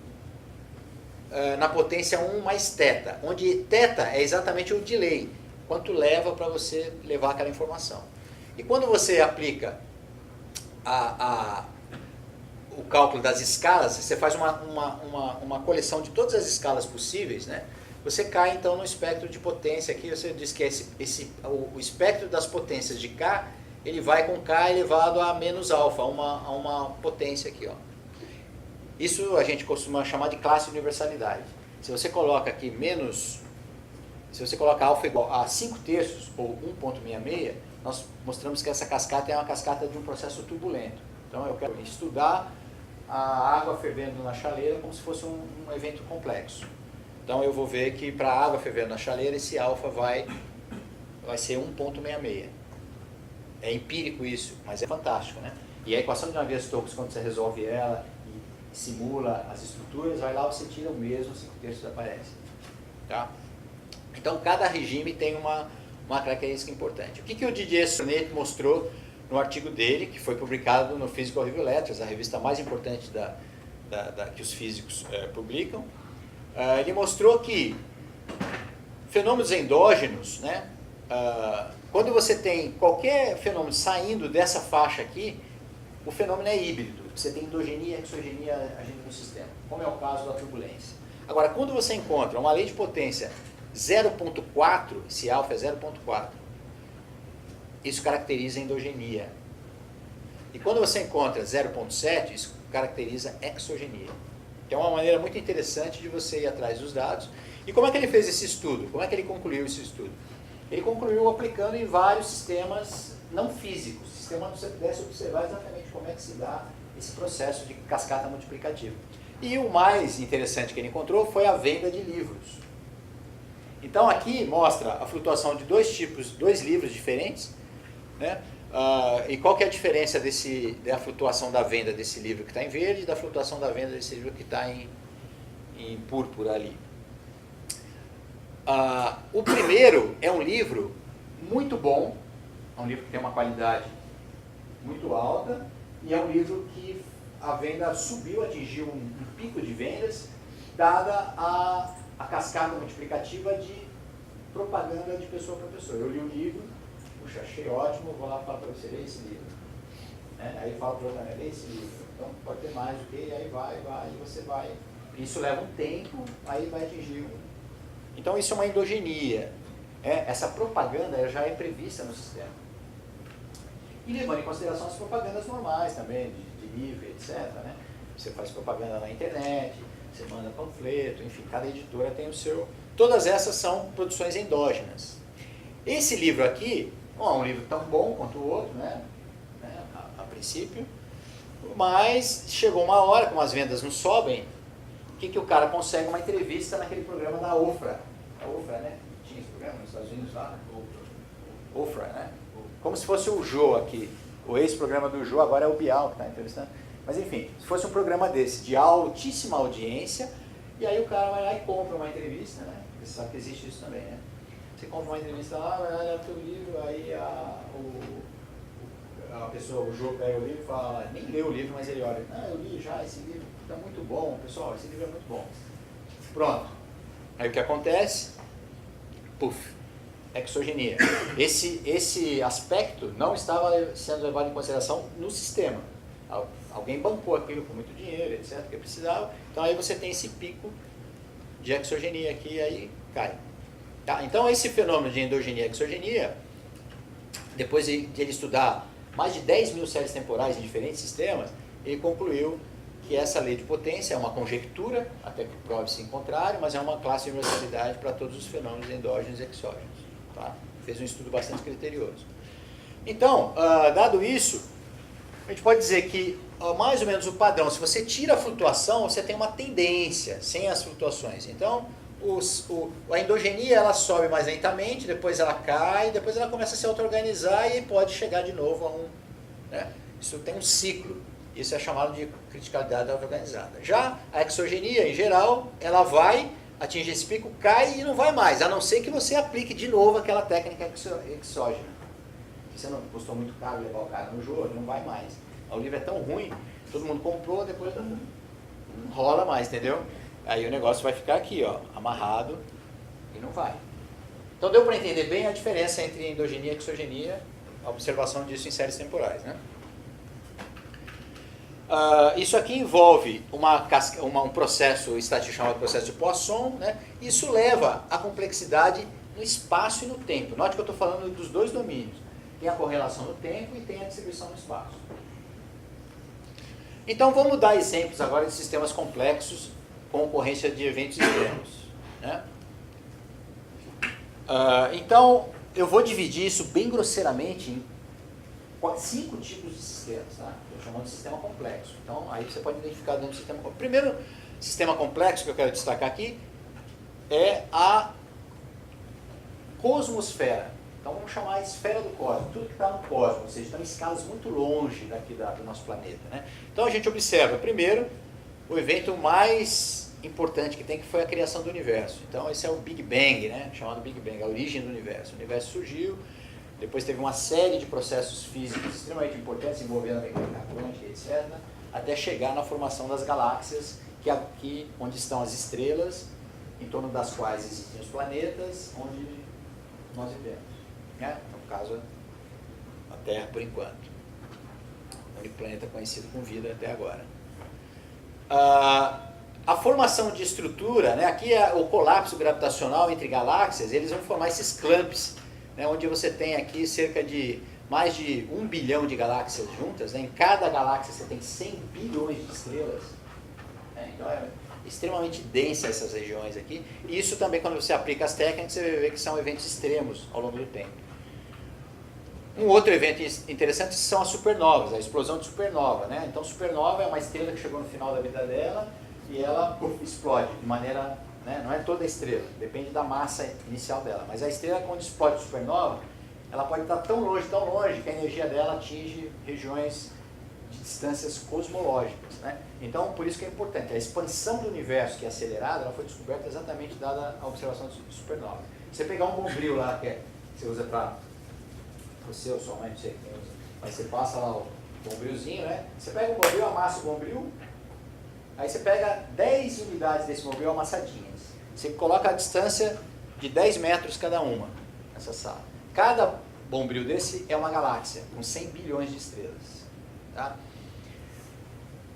Speaker 2: na potência 1 mais θ, onde θ é exatamente o delay, quanto leva para você levar aquela informação. E quando você aplica o cálculo das escalas, você faz uma coleção de todas as escalas possíveis, né? Você cai então no espectro de potência aqui, você diz que o espectro das potências de K, ele vai com K elevado a menos alfa, a uma potência aqui, ó. Isso a gente costuma chamar de classe de universalidade. Se você coloca aqui menos Se você coloca alfa igual a 5/3 ou 1,66, nós mostramos que essa cascata é uma cascata de um processo turbulento. Então eu quero estudar a água fervendo na chaleira como se fosse um evento complexo. Então eu vou ver que para a água fervendo na chaleira, esse alfa vai ser 1,66. É empírico isso, mas é fantástico, né? E a equação de Navier-Stokes, quando você resolve ela e simula as estruturas, vai lá, você tira o mesmo, 5/3 aparece. Tá? Então cada regime tem uma característica importante. O que o Didier Sonnet mostrou no artigo dele, que foi publicado no Physical Review Letters, a revista mais importante que os físicos publicam. Ele mostrou que fenômenos endógenos, né, quando você tem qualquer fenômeno saindo dessa faixa aqui, o fenômeno é híbrido. Você tem endogenia e exogenia agindo no sistema, como é o caso da turbulência. Agora, quando você encontra uma lei de potência 0,4, esse alfa é 0,4, isso caracteriza endogenia. E quando você encontra 0,7, isso caracteriza exogenia. Que é uma maneira muito interessante de você ir atrás dos dados. E como é que ele fez esse estudo? Como é que ele concluiu esse estudo? Ele concluiu aplicando em vários sistemas não físicos, sistemas onde você pudesse observar exatamente como é que se dá esse processo de cascata multiplicativa. E o mais interessante que ele encontrou foi a venda de livros. Então aqui mostra a flutuação de dois livros diferentes, né? E qual que é a diferença da flutuação da venda desse livro que está em verde e da flutuação da venda desse livro que está em púrpura ali. O primeiro é um livro muito bom, é um livro que tem uma qualidade muito alta, e é um livro que a venda subiu, atingiu um pico de vendas, dada a cascata multiplicativa de propaganda de pessoa para pessoa. Eu li o livro, puxa, achei ótimo, vou lá falar para você, lê esse livro. Aí fala para o outro, lê esse livro. Então pode ter mais do que, aí vai, e você vai. Isso leva um tempo, aí vai atingir Então isso é uma endogenia. Essa propaganda já é prevista no sistema. E levando em consideração as propagandas normais também, de livro, etc. Né? Você faz propaganda na internet, você manda panfleto, enfim, cada editora tem o seu... Todas essas são produções endógenas. Esse livro aqui, é um livro tão bom quanto o outro, né? A princípio, mas chegou uma hora, como as vendas não sobem, que o cara consegue uma entrevista naquele programa da Ofra. A Ofra, né? Tinha esse programa nos Estados Unidos lá, Ofra, né? Como se fosse o Jô aqui. O ex-programa do Jô agora é o Bial que está entrevistando. Mas enfim, se fosse um programa desse, de altíssima audiência, e aí o cara vai lá e compra uma entrevista, né? Você sabe que existe isso também, né? Você compra uma entrevista lá, vai olhar o teu livro, aí a pessoa, o Jô pega o livro e fala, nem leu o livro, mas ele olha, eu li já esse livro, está muito bom, pessoal, esse livro é muito bom. Pronto. Aí o que acontece? Puf, exogenia. Esse aspecto não estava sendo levado em consideração no sistema. Alguém bancou aquilo com muito dinheiro, etc., que precisava. Então aí você tem esse pico de exogenia aqui, e aí cai. Tá? Então esse fenômeno de endogenia e exogenia, depois de ele estudar mais de 10 mil séries temporais em diferentes sistemas, ele concluiu que essa lei de potência é uma conjectura, até que prove-se em contrário, mas é uma classe de universalidade para todos os fenômenos endógenos e exógenos. Tá? Fez um estudo bastante criterioso. Então, dado isso, a gente pode dizer que mais ou menos o padrão, se você tira a flutuação, você tem uma tendência sem as flutuações. Então, a endogenia ela sobe mais lentamente, depois ela cai, depois ela começa a se auto-organizar e pode chegar de novo a né? Isso tem um ciclo. Isso é chamado de criticalidade auto-organizada. Já a exogenia, em geral, ela vai, atinge esse pico, cai e não vai mais, a não ser que você aplique de novo aquela técnica exógena. Se você não custou muito caro levar o cara no jogo, não vai mais. O livro é tão ruim, todo mundo comprou, depois não rola mais, entendeu? Aí o negócio vai ficar aqui, ó, amarrado e não vai. Então deu para entender bem a diferença entre endogenia e exogenia, a observação disso em séries temporais, né? Isso aqui envolve um processo estatístico chamado processo de Poisson, né? Isso leva à complexidade no espaço e no tempo. Note que eu estou falando dos dois domínios. Tem a correlação no tempo e tem a distribuição no espaço. Então vamos dar exemplos agora de sistemas complexos com ocorrência de eventos extremos, né? Então, eu vou dividir isso bem grosseiramente em 5 tipos de sistemas, tá? Estou chamando de sistema complexo. Então, aí você pode identificar dentro do sistema complexo. O primeiro sistema complexo que eu quero destacar aqui é a cosmosfera. Então, vamos chamar a esfera do cosmos, tudo que está no cosmos, ou seja, estão em escalas muito longe daqui do nosso planeta, né? Então, a gente observa, primeiro, o evento mais importante que tem, que foi a criação do universo. Então, esse é o Big Bang, né? Chamado Big Bang, a origem do universo. O universo surgiu, depois teve uma série de processos físicos extremamente importantes, envolvendo a mecânica quântica, etc., até chegar na formação das galáxias, que é aqui onde estão as estrelas, em torno das quais existem os planetas, onde nós vivemos. Né? No caso, a Terra, por enquanto. O único planeta conhecido com vida até agora. A formação de estrutura, né? Aqui é o colapso gravitacional entre galáxias, eles vão formar esses clumps, né? Onde você tem aqui cerca de mais de 1 bilhão de galáxias juntas, né? Em cada galáxia você tem 100 bilhões de estrelas, né? Então é extremamente densa essas regiões aqui, e isso também, quando você aplica as técnicas, você vai ver que são eventos extremos ao longo do tempo. Um outro evento interessante são as supernovas, a explosão de supernova, né? Então, supernova é uma estrela que chegou no final da vida dela e ela explode de maneira, né? Não é toda a estrela, depende da massa inicial dela, mas a estrela, quando explode supernova, ela pode estar tão longe que a energia dela atinge regiões de distâncias cosmológicas, né? Então, por isso que é importante, a expansão do universo, que é acelerada, ela foi descoberta exatamente dada a observação de supernova. Você pegar um bombril lá, que você usa para você ou sua mãe, não sei quem usa, mas você passa lá o bombrilzinho, né? Você pega o bombril, amassa o bombril, aí você pega 10 unidades desse bombril amassadinhas. Você coloca a distância de 10 metros cada uma nessa sala. Cada bombril desse é uma galáxia, com 100 bilhões de estrelas. Tá?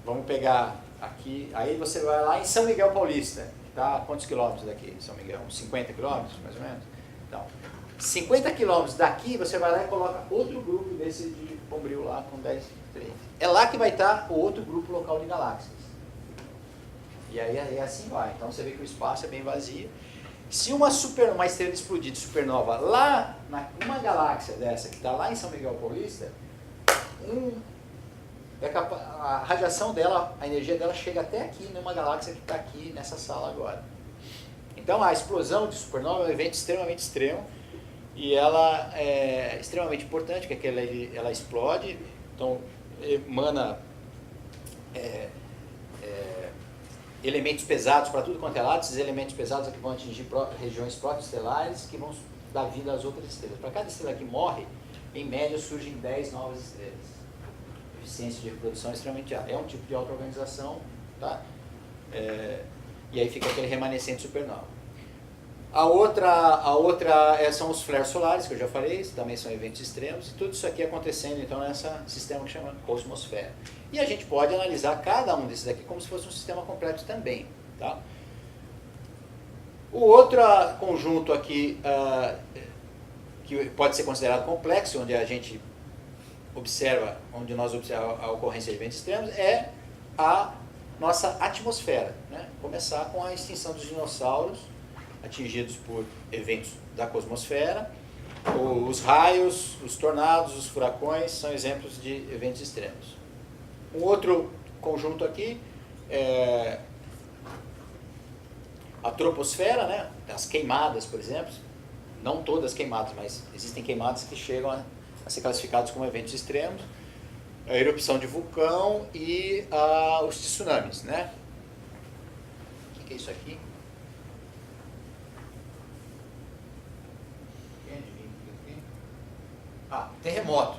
Speaker 2: Vamos pegar aqui, aí você vai lá em São Miguel Paulista, que está a quantos quilômetros daqui, São Miguel? Uns 50 quilômetros, mais ou menos? Então, 50 quilômetros daqui, você vai lá e coloca outro grupo desse de bombril lá com 10, 30. É lá que vai estar o outro grupo local de galáxias. E aí assim vai. Então você vê que o espaço é bem vazio. Se uma estrela explodir de supernova lá, numa galáxia dessa, que está lá em São Miguel Paulista, a radiação dela, a energia dela chega até aqui, numa galáxia que está aqui nessa sala agora. Então a explosão de supernova é um evento extremamente extremo, e ela é extremamente importante, porque ela explode, então emana elementos pesados para tudo quanto é lado. Esses elementos pesados que vão atingir regiões protoestelares, que vão dar vida às outras estrelas. Para cada estrela que morre, em média surgem 10 novas estrelas. A eficiência de reprodução é extremamente alta. É um tipo de auto-organização, tá? E aí fica aquele remanescente supernova. A outra são os flares solares, que eu já falei, também são eventos extremos, e tudo isso aqui acontecendo então nesse sistema que chama cosmosfera. E a gente pode analisar cada um desses aqui como se fosse um sistema complexo também. Tá? O outro conjunto aqui, que pode ser considerado complexo, onde nós observamos a ocorrência de eventos extremos, é a nossa atmosfera. Né? Começar com a extinção dos dinossauros, atingidos por eventos da cosmosfera. Os raios, os tornados, os furacões são exemplos de eventos extremos. Um outro conjunto aqui é a troposfera, né? As queimadas, por exemplo. Não todas queimadas, mas existem queimadas que chegam a ser classificadas como eventos extremos. A erupção de vulcão e os tsunamis, né? O que é isso aqui? Terremoto.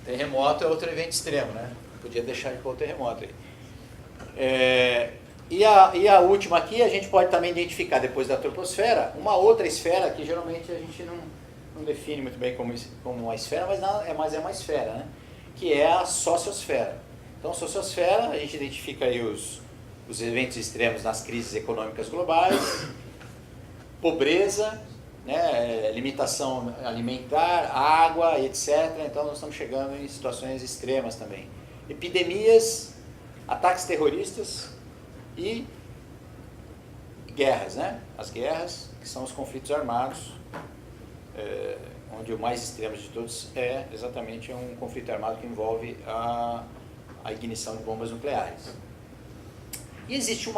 Speaker 2: Terremoto é outro evento extremo, né? Podia deixar de pôr o terremoto aí. E a última aqui, a gente pode também identificar, depois da troposfera, uma outra esfera que geralmente a gente não define muito bem como uma esfera, mas é uma esfera, né? Que é a sociosfera. Então, a sociosfera, a gente identifica aí os eventos extremos nas crises econômicas globais, pobreza, né, limitação alimentar, água, etc. Então nós estamos chegando em situações extremas também. Epidemias, ataques terroristas e guerras, né? As guerras que são os conflitos armados, onde o mais extremo de todos é exatamente um conflito armado que envolve a ignição de bombas nucleares. E existe um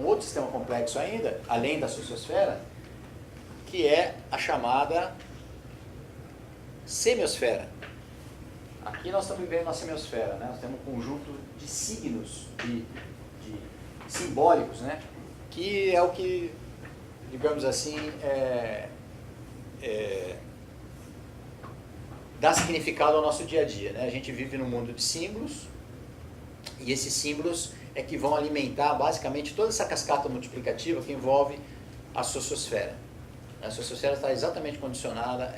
Speaker 2: outro sistema complexo ainda, além da sociosfera, que é a chamada semiosfera. Aqui nós estamos vivendo na semiosfera, né? Nós temos um conjunto de signos, de simbólicos, né? Que é o que, digamos assim, dá significado ao nosso dia a dia, né? A gente vive num mundo de símbolos, e esses símbolos é que vão alimentar basicamente toda essa cascata multiplicativa que envolve a sociosfera. A sociosfera está exatamente condicionada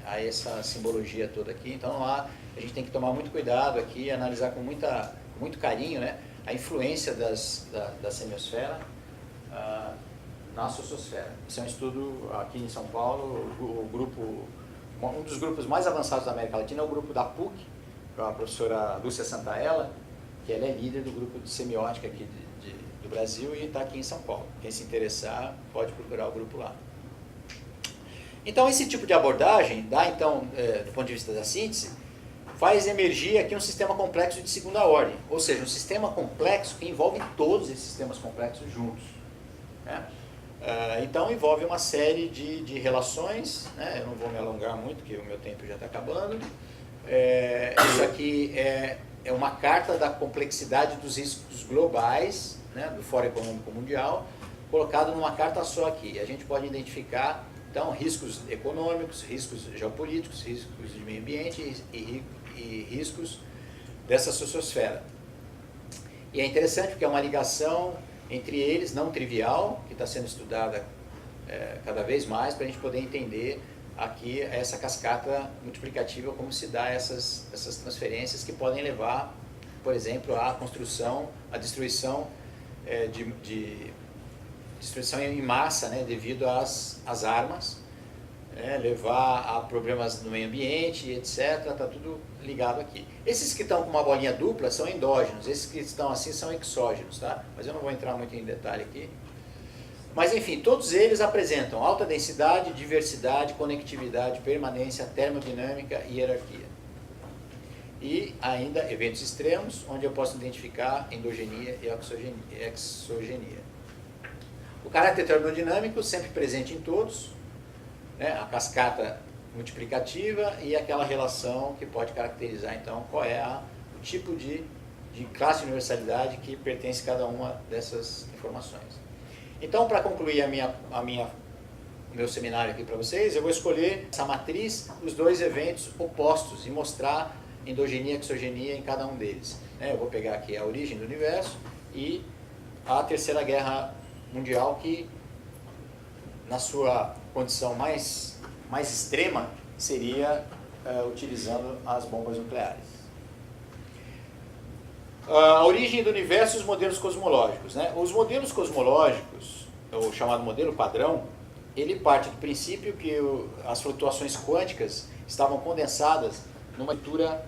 Speaker 2: a essa simbologia toda aqui, então a gente tem que tomar muito cuidado aqui, analisar com muito carinho, né, a influência da semiosfera na sociosfera. Esse é um estudo aqui em São Paulo, um dos grupos mais avançados da América Latina é o grupo da PUC, a professora Lúcia Santaella, que ela é líder do grupo de semiótica aqui do Brasil e está aqui em São Paulo. Quem se interessar pode procurar o grupo lá. Então esse tipo de abordagem, então, do ponto de vista da síntese, faz emergir aqui um sistema complexo de segunda ordem, ou seja, um sistema complexo que envolve todos esses sistemas complexos juntos, né? Então envolve uma série de relações, né? Eu não vou me alongar muito, porque o meu tempo já está acabando. Isso aqui é uma carta da complexidade dos riscos globais, né, do Fórum Econômico Mundial, colocado numa carta só aqui. A gente pode identificar, então, riscos econômicos, riscos geopolíticos, riscos de meio ambiente e riscos dessa sociosfera. E é interessante porque é uma ligação entre eles, não trivial, que está sendo estudada cada vez mais, para a gente poder entender aqui essa cascata multiplicativa, como se dá essas transferências que podem levar, por exemplo, à construção, à destruição destruição em massa, né, devido às armas, levar a problemas no meio ambiente, etc. Está tudo ligado aqui. Esses que estão com uma bolinha dupla são endógenos, esses que estão assim são exógenos, tá? Mas eu não vou entrar muito em detalhe aqui. Mas, enfim, todos eles apresentam alta densidade, diversidade, conectividade, permanência, termodinâmica e hierarquia. E ainda eventos extremos, onde eu posso identificar endogenia e exogenia. O caráter termodinâmico sempre presente em todos, né? A cascata multiplicativa e aquela relação que pode caracterizar, então, qual é o tipo de classe de universalidade que pertence a cada uma dessas informações. Então, para concluir o meu seminário aqui para vocês, eu vou escolher essa matriz dos dois eventos opostos e mostrar endogenia e exogenia em cada um deles. Eu vou pegar aqui a origem do universo e a Terceira Guerra Mundial, que na sua condição mais extrema seria utilizando as bombas nucleares. A origem do universo e os modelos cosmológicos, né? Os modelos cosmológicos, o chamado modelo padrão, ele parte do princípio que as flutuações quânticas estavam condensadas numa estrutura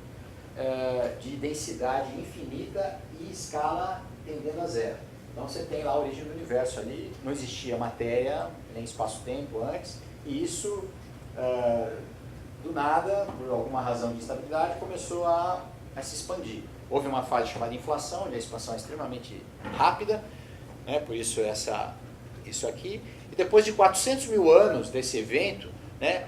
Speaker 2: de densidade infinita e escala tendendo a zero. Então você tem lá a origem do universo ali, não existia matéria nem espaço-tempo antes, e isso, do nada, por alguma razão de instabilidade, começou a se expandir. Houve uma fase chamada inflação, onde a expansão é extremamente rápida, né, por isso isso aqui. E depois de 400 mil anos desse evento, né,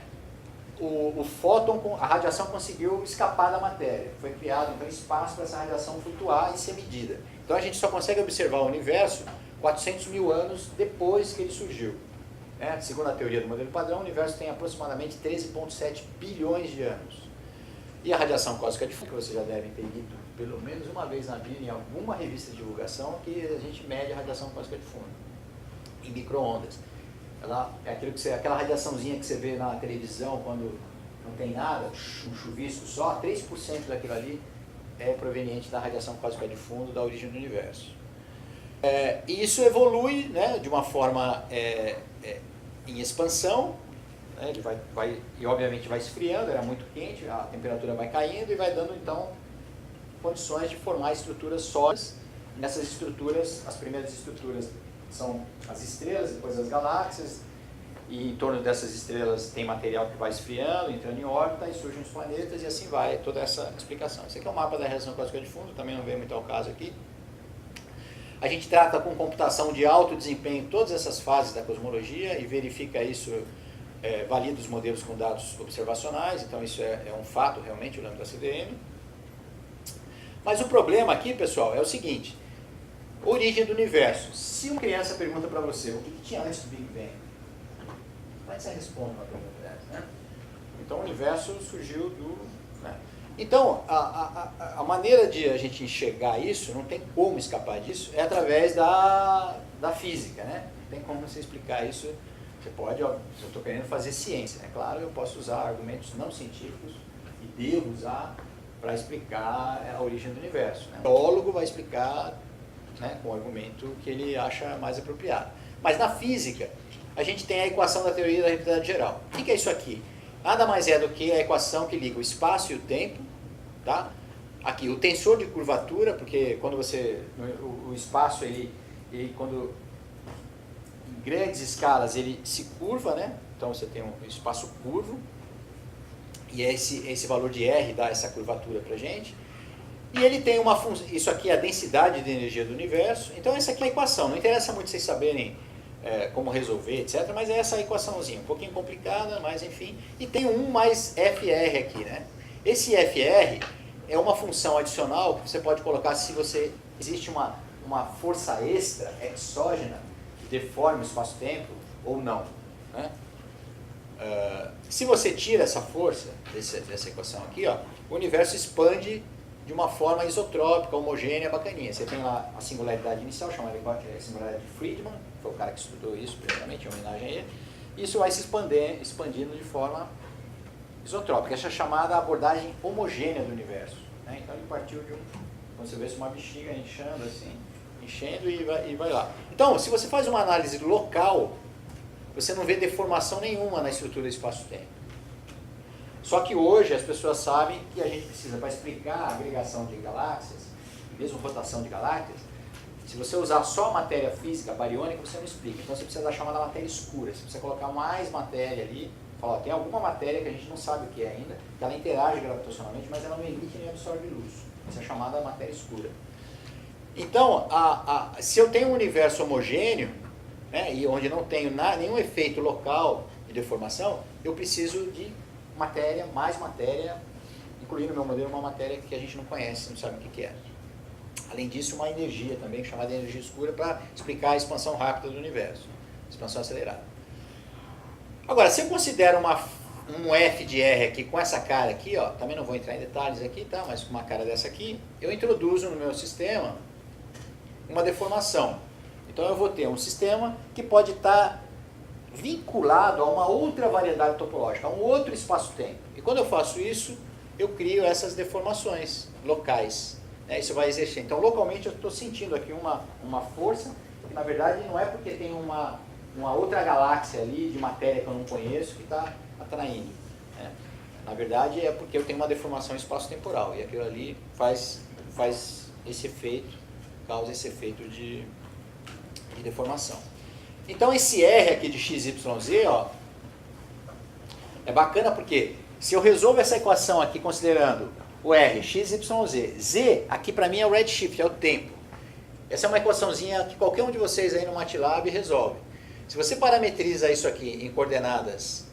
Speaker 2: o fóton, a radiação conseguiu escapar da matéria. Foi criado então espaço para essa radiação flutuar e ser medida. Então a gente só consegue observar o universo 400 mil anos depois que ele surgiu. Segundo a teoria do modelo padrão, o universo tem aproximadamente 13,7 bilhões de anos. E a radiação cósmica de fundo, que vocês já devem ter lido pelo menos uma vez na vida, em alguma revista de divulgação, que a gente mede a radiação cósmica de fundo, em micro-ondas. Ela é aquela radiaçãozinha que você vê na televisão quando não tem nada, um chuvisco só, 3% daquilo ali é proveniente da radiação cósmica de fundo, da origem do universo. E isso evolui, né, de uma forma em expansão, né, ele e obviamente vai esfriando, era muito quente, a temperatura vai caindo e vai dando então condições de formar estruturas sólidas. Nessas estruturas, as primeiras estruturas são as estrelas, depois as galáxias, e em torno dessas estrelas tem material que vai esfriando, entrando em órbita, e surgem os planetas, e assim vai toda essa explicação. Esse aqui é o mapa da radiação cósmica de fundo, também não vem muito ao caso aqui. A gente trata com computação de alto desempenho todas essas fases da cosmologia e verifica isso, valida os modelos com dados observacionais, então isso é um fato realmente, o lambda CDM. Mas o problema aqui, pessoal, é o seguinte: origem do universo. Se uma criança pergunta para você o que tinha antes do Big Bang, como é que você responde uma pergunta dessa, né? Então o universo surgiu do... né? Então, a maneira de a gente enxergar isso, não tem como escapar disso, é através da física, né? Não tem como você explicar isso. Você pode, ó, eu estou querendo fazer ciência, né? Claro, eu posso usar argumentos não científicos e devo usar para explicar a origem do universo, né? O biólogo vai explicar, né, com o argumento que ele acha mais apropriado. Mas na física, a gente tem a equação da teoria da relatividade geral. O que é isso aqui? Nada mais é do que a equação que liga o espaço e o tempo, tá? Aqui, o tensor de curvatura, porque quando você... o espaço, ele quando... em grandes escalas, ele se curva, né? Então você tem um espaço curvo, e esse valor de R dá essa curvatura pra gente. E ele tem uma função... isso aqui é a densidade de energia do universo. Então essa aqui é uma equação. Não interessa muito vocês saberem como resolver, etc. Mas é essa equaçãozinha, um pouquinho complicada, mas enfim. E tem um mais FR aqui, né? Esse FR é uma função adicional que você pode colocar se você... existe uma força extra, exógena, que deforme o espaço-tempo ou não, né? Se você tira essa força dessa equação aqui, ó, o universo expande de uma forma isotrópica, homogênea, bacaninha. Você tem lá a singularidade inicial, chamada de singularidade de Friedman, foi o cara que estudou isso, primeiramente, em homenagem a ele. Isso vai se expandindo de forma isotrópica. Essa é chamada abordagem homogênea do universo, né? Então ele partiu de como você vê, uma bexiga inchando assim, enchendo e vai lá. Então, se você faz uma análise local, você não vê deformação nenhuma na estrutura do espaço-tempo. Só que hoje as pessoas sabem que a gente precisa, para explicar a agregação de galáxias, mesmo rotação de galáxias, se você usar só a matéria física bariônica, você não explica. Então você precisa da chamada matéria escura, você precisa colocar mais matéria ali, falar, tem alguma matéria que a gente não sabe o que é ainda, que ela interage gravitacionalmente, mas ela não emite nem absorve luz. Essa é a chamada matéria escura. Então, se eu tenho um universo homogêneo, né, e onde não tenho nenhum efeito local de deformação, eu preciso de matéria, mais matéria, incluindo no meu modelo uma matéria que a gente não conhece, não sabe o que é. Além disso, uma energia também, chamada energia escura, para explicar a expansão rápida do universo, expansão acelerada. Agora, se eu considero um F de R aqui com essa cara aqui, ó, também não vou entrar em detalhes aqui, tá, mas com uma cara dessa aqui, eu introduzo no meu sistema uma deformação. Então eu vou ter um sistema que pode estar vinculado a uma outra variedade topológica, a um outro espaço-tempo. E quando eu faço isso, eu crio essas deformações locais, né? Isso vai exercer. Então localmente eu estou sentindo aqui uma força, que na verdade não é porque tem uma outra galáxia ali de matéria que eu não conheço que está atraindo, né? Na verdade é porque eu tenho uma deformação espaço-temporal, e aquilo ali faz esse efeito, causa esse efeito de deformação. Então esse R aqui de XYZ, ó, é bacana porque se eu resolvo essa equação aqui considerando o R, XYZ, Z aqui para mim é o redshift, é o tempo. Essa é uma equaçãozinha que qualquer um de vocês aí no MATLAB resolve. Se você parametriza isso aqui em coordenadas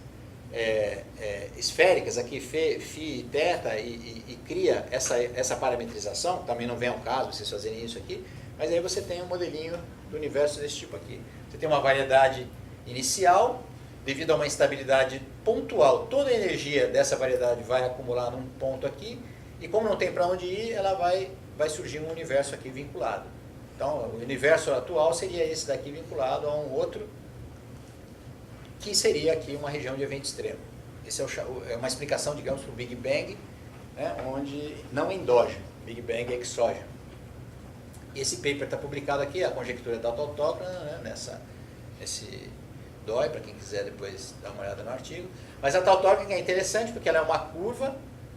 Speaker 2: esféricas, aqui φ e θ, e cria essa parametrização, também não vem ao caso vocês fazerem isso aqui, mas aí você tem um modelinho do universo desse tipo aqui. Você tem uma variedade inicial, devido a uma instabilidade pontual. Toda a energia dessa variedade vai acumular num ponto aqui, e como não tem para onde ir, ela vai surgir um universo aqui vinculado. Então, o universo atual seria esse daqui vinculado a um outro, que seria aqui uma região de evento extremo. Esse é uma explicação, digamos, para o Big Bang, né, onde não é endógeno, Big Bang é exógeno. Esse paper está publicado aqui, a conjectura da autóctona, né, nesse DOI, para quem quiser depois dar uma olhada no artigo. Mas a autóctona é interessante porque ela é uma curva,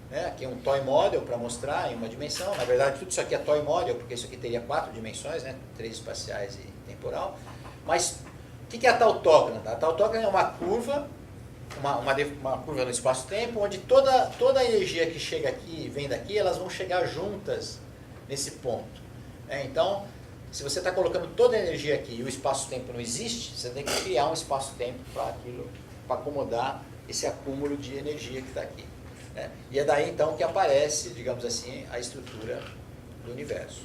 Speaker 2: né, aqui é um toy model para mostrar em uma dimensão. Na verdade, tudo isso aqui é toy model, porque isso aqui teria 4 dimensões, né, 3 espaciais e temporal. Mas o que é a tautógrada? A tautógrada é uma curva, uma curva no espaço-tempo, onde toda a energia que chega aqui e vem daqui, elas vão chegar juntas nesse ponto. Então, se você está colocando toda a energia aqui e o espaço-tempo não existe, você tem que criar um espaço-tempo para aquilo, para acomodar esse acúmulo de energia que está aqui. E é daí então que aparece, digamos assim, a estrutura do universo.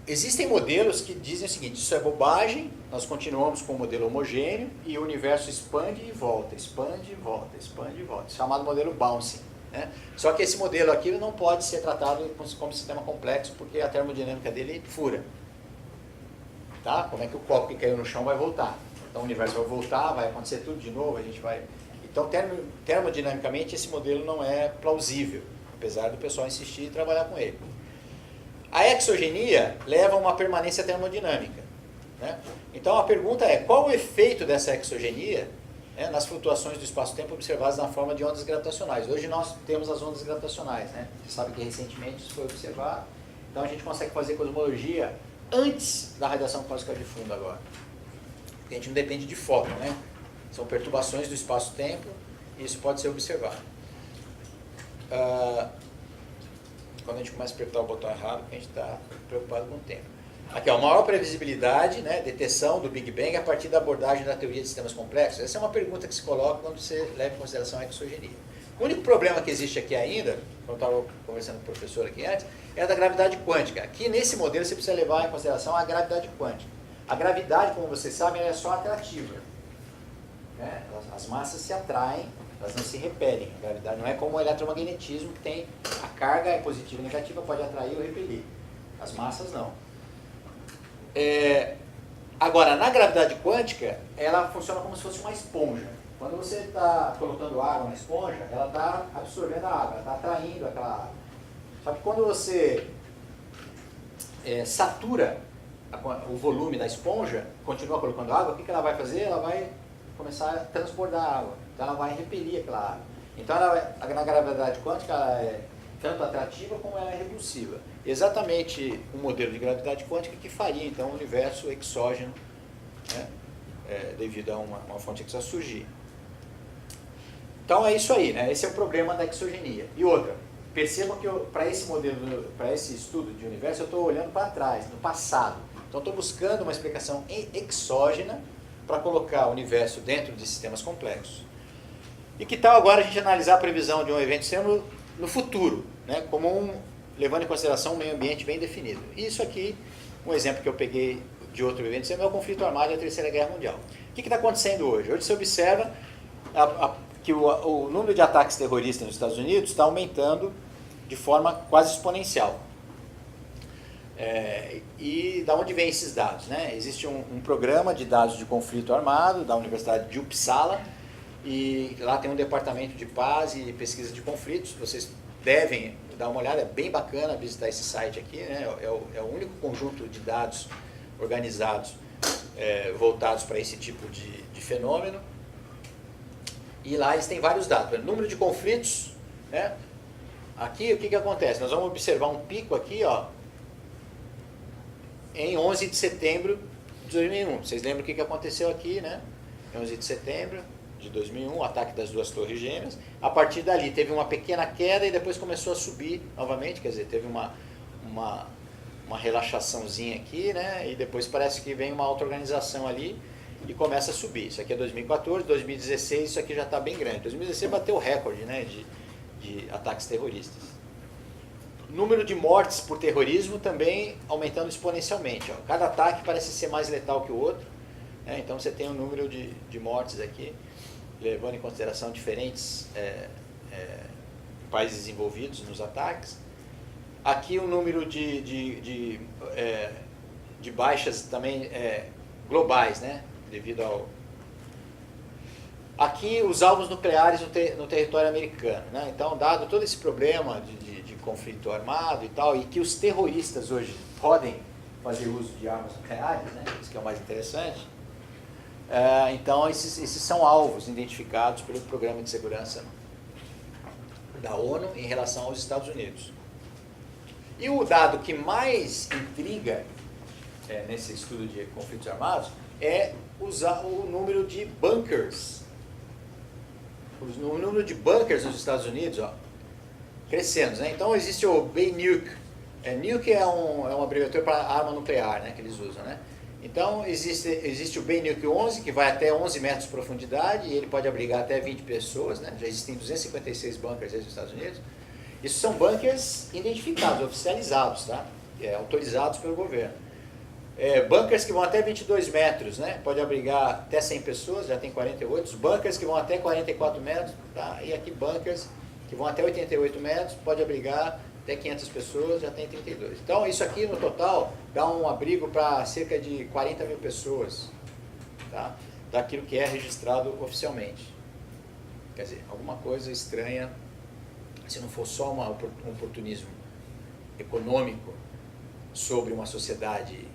Speaker 2: Existem modelos que dizem o seguinte: isso é bobagem, nós continuamos com o modelo homogêneo e o universo expande e volta, expande e volta, expande e volta, chamado modelo bouncing. Só que esse modelo aqui não pode ser tratado como sistema complexo, porque a termodinâmica dele fura. Tá? Como é que o copo que caiu no chão vai voltar? Então o universo vai voltar, vai acontecer tudo de novo, a gente vai... Então termodinamicamente esse modelo não é plausível, apesar do pessoal insistir e trabalhar com ele. A exogenia leva a uma permanência termodinâmica. Então a pergunta é: qual o efeito dessa exogenia nas flutuações do espaço-tempo observadas na forma de ondas gravitacionais? Hoje nós temos as ondas gravitacionais, Você sabe que recentemente isso foi observado, então a gente consegue fazer cosmologia antes da radiação cósmica de fundo agora. Porque a gente não depende de fóton, São perturbações do espaço-tempo e isso pode ser observado. Quando a gente começa a apertar o botão errado, a gente está preocupado com o tempo. Aqui, maior previsibilidade, detecção do Big Bang a partir da abordagem da teoria de sistemas complexos. Essa é uma pergunta que se coloca quando você leva em consideração a exogenia. O único problema que existe aqui ainda, quando eu estava conversando com o professor aqui antes, é a da gravidade quântica. Aqui nesse modelo você precisa levar em consideração a gravidade quântica. A gravidade, como vocês sabem, ela é só atrativa. As massas se atraem, elas não se repelem. A gravidade não é como o eletromagnetismo, que tem a carga é positiva e negativa, pode atrair ou repelir. As massas não. Agora, na gravidade quântica, ela funciona como se fosse uma esponja. Quando você está colocando água na esponja, ela está absorvendo a água, ela está atraindo aquela água. Só que quando você satura o volume da esponja, continua colocando água, o que ela vai fazer? Ela vai começar a transbordar a água. Então ela vai repelir aquela água. Então na gravidade quântica ela é tanto atrativa como ela é repulsiva. Exatamente um modelo de gravidade quântica que faria então o universo exógeno, devido a uma fonte que precisa surgir. Então é isso aí, esse é o problema da exogenia. E outra, percebam que para esse modelo, para esse estudo de universo, eu estou olhando para trás, no passado. Então estou buscando uma explicação exógena para colocar o universo dentro de sistemas complexos. E que tal agora a gente analisar a previsão de um evento extremo no futuro, como levando em consideração um meio ambiente bem definido. Isso aqui, um exemplo que eu peguei de outro evento extremo é o conflito armado e a Terceira Guerra Mundial. O que está acontecendo hoje? Hoje se observa que o número de ataques terroristas nos Estados Unidos está aumentando de forma quase exponencial. E da onde vêm esses dados? Existe um programa de dados de conflito armado da Universidade de Uppsala, e lá tem um departamento de paz e pesquisa de conflitos. Vocês devem dar uma olhada, é bem bacana visitar esse site aqui, é o único conjunto de dados organizados voltados para esse tipo de fenômeno. E lá eles têm vários dados. Número de conflitos, aqui o que acontece? Nós vamos observar um pico aqui, em 11 de setembro de 2001. Vocês lembram o que aconteceu aqui, Em 11 de setembro de 2001, o ataque das duas torres gêmeas. A partir dali teve uma pequena queda e depois começou a subir novamente, quer dizer, teve uma relaxaçãozinha aqui, e depois parece que vem uma auto-organização ali e começa a subir. Isso aqui é 2014, 2016, isso aqui já está bem grande. 2016 bateu o recorde, de ataques terroristas. Número de mortes por terrorismo também aumentando exponencialmente. Cada ataque parece ser mais letal que o outro. Então você tem um número de mortes aqui, levando em consideração diferentes países envolvidos nos ataques. Aqui o número de baixas também globais, devido ao... Aqui os alvos nucleares no território americano. Então, dado todo esse problema de conflito armado e tal, e que os terroristas hoje podem fazer uso de armas nucleares, isso que é o mais interessante, então esses são alvos identificados pelo Programa de Segurança da ONU em relação aos Estados Unidos. E o dado que mais intriga nesse estudo de conflitos armados é usar o número de bunkers. O número de bunkers nos Estados Unidos, ó, crescendo, né? Então existe o Bay Nuke. Nuke é uma abreviatura para arma nuclear, né, que eles usam, né? Então existe o Bay Nuke 11, que vai até 11 metros de profundidade, e ele pode abrigar até 20 pessoas, né? Já existem 256 bunkers nos Estados Unidos. Isso são bunkers identificados, oficializados, tá? Autorizados pelo governo. Bunkers que vão até 22 metros, né? Pode abrigar até 100 pessoas, já tem 48. Os bunkers que vão até 44 metros, tá? E aqui bunkers que vão até 88 metros, pode abrigar até 500 pessoas, já tem 32. Então isso aqui no total dá um abrigo para cerca de 40 mil pessoas, tá? Daquilo que é registrado oficialmente. Quer dizer, alguma coisa estranha, se não for só um oportunismo econômico sobre uma sociedade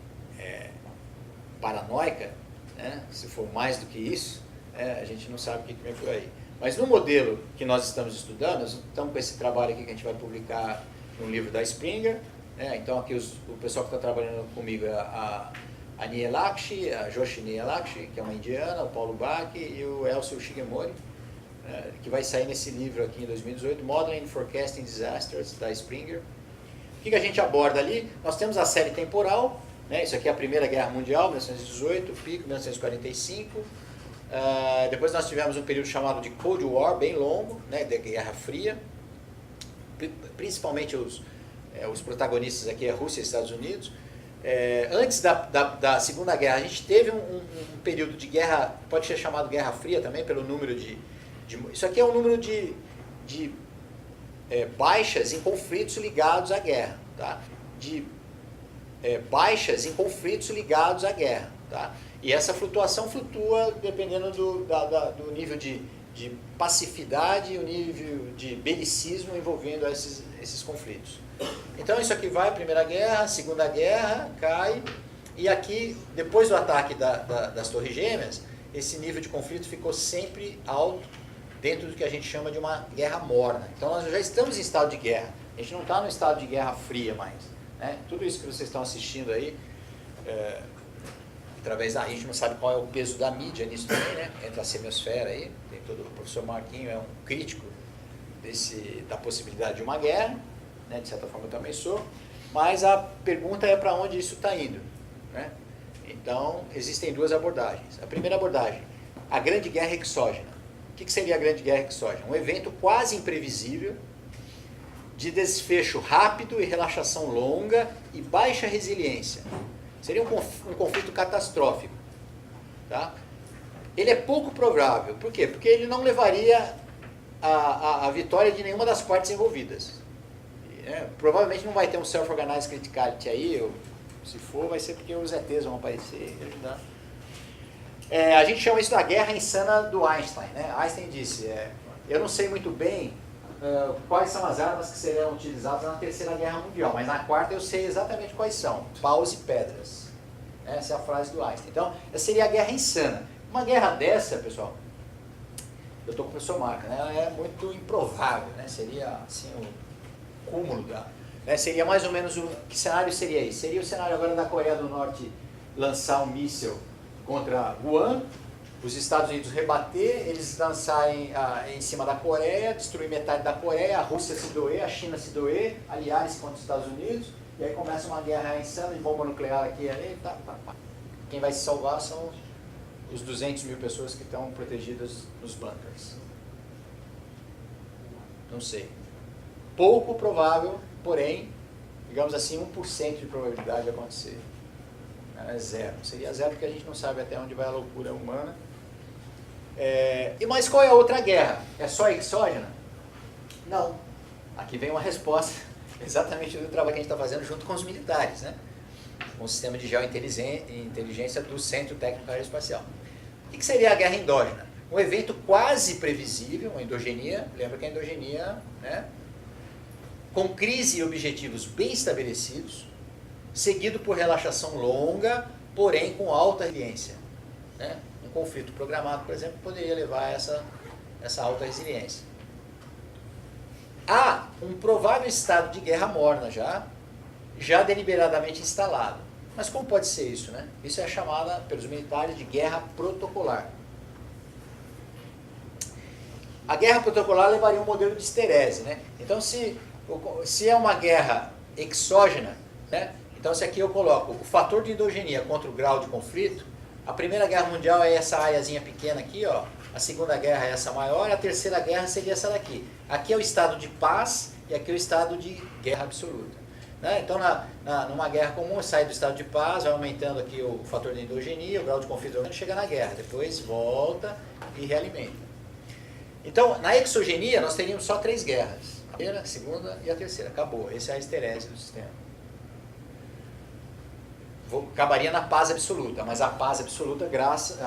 Speaker 2: paranoica, né? Se for mais do que isso, a gente não sabe o que vem por aí. Mas no modelo que nós estamos estudando, nós estamos com esse trabalho aqui que a gente vai publicar no livro da Springer, né? Então aqui o pessoal que está trabalhando comigo é a Niyalakshi, a Joshi Niyalakshi, que é uma indiana, o Paulo Bach e o Elcio Shigemori, que vai sair nesse livro aqui em 2018, Modeling and Forecasting Disasters, da Springer. O que a gente aborda ali? Nós temos a série temporal, né? Isso aqui é a Primeira Guerra Mundial, 1918, pico, 1945. Depois nós tivemos um período chamado de Cold War, bem longo, né? Da Guerra Fria. Principalmente os protagonistas aqui é Rússia e Estados Unidos. Antes da Segunda Guerra, a gente teve um período de guerra, pode ser chamado Guerra Fria também, pelo número de isso aqui é o número de baixas em conflitos ligados à guerra, tá? Baixas em conflitos ligados à guerra, tá? E essa flutuação flutua dependendo do nível de pacificidade e o nível de belicismo envolvendo esses conflitos. Então isso aqui vai, Primeira Guerra, Segunda Guerra, cai, e aqui, depois do ataque das Torres Gêmeas, esse nível de conflito ficou sempre alto, dentro do que a gente chama de uma guerra morna. Então nós já estamos em estado de guerra, a gente não está no estado de guerra fria mais, né? Tudo isso que vocês estão assistindo aí, através a gente não sabe qual é o peso da mídia nisso também, né? Entra a semiosfera aí, tem todo o professor Marquinho, é um crítico da possibilidade de uma guerra, né? De certa forma eu também sou, mas a pergunta é para onde isso está indo, né? Então existem duas abordagens. A primeira abordagem, a grande guerra exógena. O que seria a grande guerra exógena? Um evento quase imprevisível, de desfecho rápido e relaxação longa e baixa resiliência. Seria um conflito catastrófico, tá? Ele é pouco provável. Por quê? Porque ele não levaria a vitória de nenhuma das partes envolvidas. Provavelmente não vai ter um self-organized criticality aí, ou se for, vai ser porque os ETs vão aparecer e ajudar. A gente chama isso da guerra insana do Einstein, né? Einstein disse, eu não sei muito bem quais são as armas que serão utilizadas na Terceira Guerra Mundial, mas na Quarta eu sei exatamente quais são, paus e pedras. Essa é a frase do Einstein. Então, essa seria a guerra insana. Uma guerra dessa, pessoal, eu estou com o professor Marca, né? Ela é muito improvável, né? Seria assim, o cúmulo da... Né? Seria mais ou menos que cenário seria esse? Seria o cenário agora da Coreia do Norte lançar um míssil contra Guam, os Estados Unidos rebater, eles lançarem em cima da Coreia, destruir metade da Coreia, a Rússia se doer, a China se doer, aliarem-se contra os Estados Unidos, e aí começa uma guerra insana de bomba nuclear aqui e ali, tá. Quem vai se salvar são os 200 mil pessoas que estão protegidas nos bunkers. Não sei. Pouco provável, porém, digamos assim, 1% de probabilidade de acontecer. É zero. Seria zero porque a gente não sabe até onde vai a loucura humana. Mas qual é a outra guerra? É só exógena? Não. Aqui vem uma resposta exatamente do trabalho que a gente está fazendo junto com os militares, né? Com o sistema de geointeligência do Centro Técnico Aeroespacial. O que seria a guerra endógena? Um evento quase previsível, uma endogenia, lembra que a endogenia, né? Com crise e objetivos bem estabelecidos, seguido por relaxação longa, porém com alta resiliência, né? Um conflito programado, por exemplo, poderia levar a essa alta resiliência. Há um provável estado de guerra morna já, já deliberadamente instalado. Mas como pode ser isso, né? Isso é chamada pelos militares de guerra protocolar. A guerra protocolar levaria um modelo de esterese, né? Então, se é uma guerra exógena, né? Então, se aqui eu coloco o fator de endogenia contra o grau de conflito, a Primeira Guerra Mundial é essa aiazinha pequena aqui, ó. A Segunda Guerra é essa maior, a Terceira Guerra seria essa daqui. Aqui é o estado de paz e aqui é o estado de guerra absoluta. Né? Então, numa guerra comum, sai do estado de paz, vai aumentando aqui o fator de endogenia, o grau de conflito chega na guerra, depois volta e realimenta. Então, na exogenia, nós teríamos só 3 guerras. A primeira, a segunda e a terceira. Acabou. Essa é a esterese do sistema. Acabaria na paz absoluta, mas a paz absoluta, graças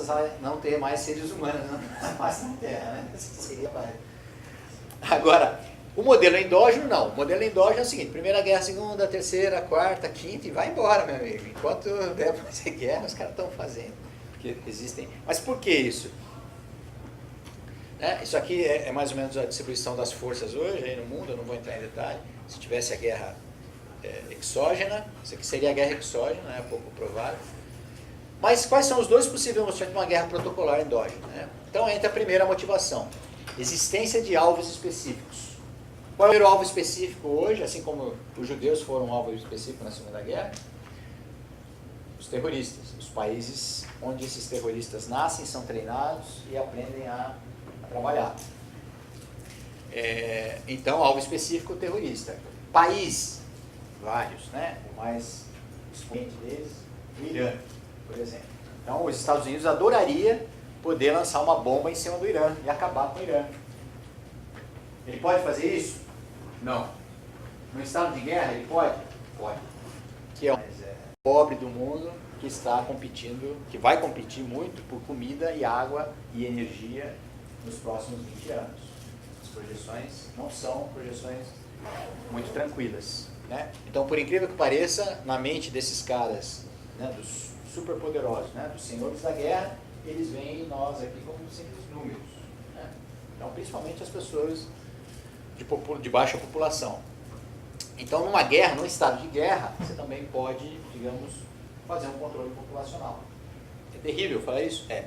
Speaker 2: a não ter mais seres humanos na paz na Terra. Né? Seria mais. Agora, o modelo endógeno, não. O modelo endógeno é o seguinte, primeira guerra, segunda, terceira, quarta, quinta, e vai embora, meu amigo. Enquanto der para fazer guerra, os caras estão fazendo. Porque existem. Mas por que isso? Isso aqui é mais ou menos a distribuição das forças hoje aí no mundo, eu não vou entrar em detalhe. Se tivesse a guerra exógena, isso aqui seria a guerra exógena, é pouco provável. Mas quais são os 2 possíveis motivos de uma guerra protocolar endógena? Né? Então entra a primeira motivação, existência de alvos específicos. Qual é o primeiro alvo específico hoje, assim como os judeus foram um alvo específico na Segunda Guerra? Os terroristas, os países onde esses terroristas nascem, são treinados e aprendem a trabalhar. Então, alvo específico, terrorista. País, vários, né? O mais expoente deles, o Irã, por exemplo. Então, os Estados Unidos adoraria poder lançar uma bomba em cima do Irã e acabar com o Irã. Ele pode fazer isso? Não. No estado de guerra, ele pode? Pode. Que é o pobre do mundo que está competindo, que vai competir muito por comida e água e energia nos próximos 20 anos. As projeções não são projeções muito tranquilas. Né? Então, por incrível que pareça, na mente desses caras, né, dos superpoderosos, né, dos senhores da guerra, eles veem nós aqui como simples números. Né? Então, principalmente as pessoas de baixa população. Então, numa guerra, num estado de guerra, você também pode, digamos, fazer um controle populacional. É terrível falar isso? É.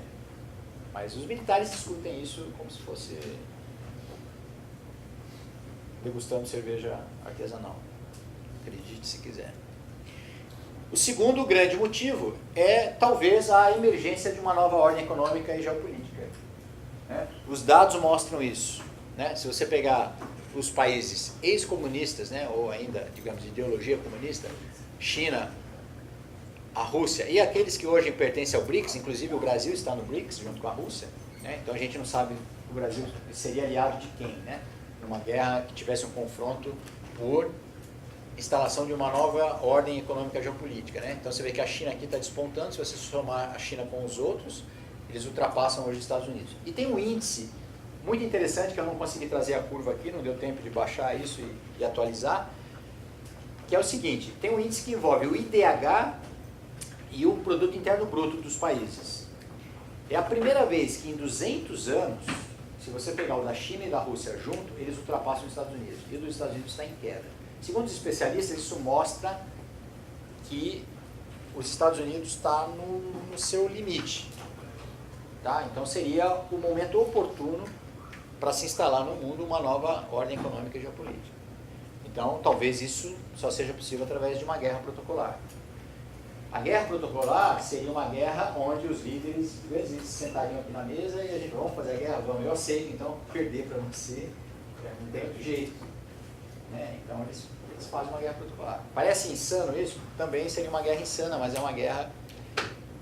Speaker 2: Mas os militares discutem isso como se fosse degustando cerveja artesanal. Acredite se quiser. O segundo grande motivo é talvez a emergência de uma nova ordem econômica e geopolítica. Né? Os dados mostram isso. Né? Se você pegar os países ex-comunistas, né, ou ainda, digamos, de ideologia comunista, China, a Rússia e aqueles que hoje pertencem ao BRICS, inclusive o Brasil está no BRICS junto com a Rússia, né? Então a gente não sabe o Brasil seria aliado de quem, né? Numa guerra que tivesse um confronto por instalação de uma nova ordem econômica geopolítica, né? Então você vê que a China aqui está despontando, se você somar a China com os outros, eles ultrapassam hoje os Estados Unidos. E tem um índice muito interessante, que eu não consegui trazer a curva aqui, não deu tempo de baixar isso e atualizar, que é o seguinte, tem um índice que envolve o IDH e o Produto Interno Bruto dos países. É a primeira vez que em 200 anos, se você pegar o da China e da Rússia junto, eles ultrapassam os Estados Unidos. E o dos Estados Unidos está em queda. Segundo os especialistas, isso mostra que os Estados Unidos está no seu limite. Tá? Então seria o momento oportuno para se instalar no mundo uma nova ordem econômica e geopolítica. Então talvez isso só seja possível através de uma guerra protocolar. A guerra protocolar seria uma guerra onde os líderes do exército se sentariam aqui na mesa e a gente, vamos fazer a guerra? Vamos, eu aceito, então perder para você, não tem outro jeito. Né? Então eles fazem uma guerra protocolar. Parece insano isso? Também seria uma guerra insana, mas é uma guerra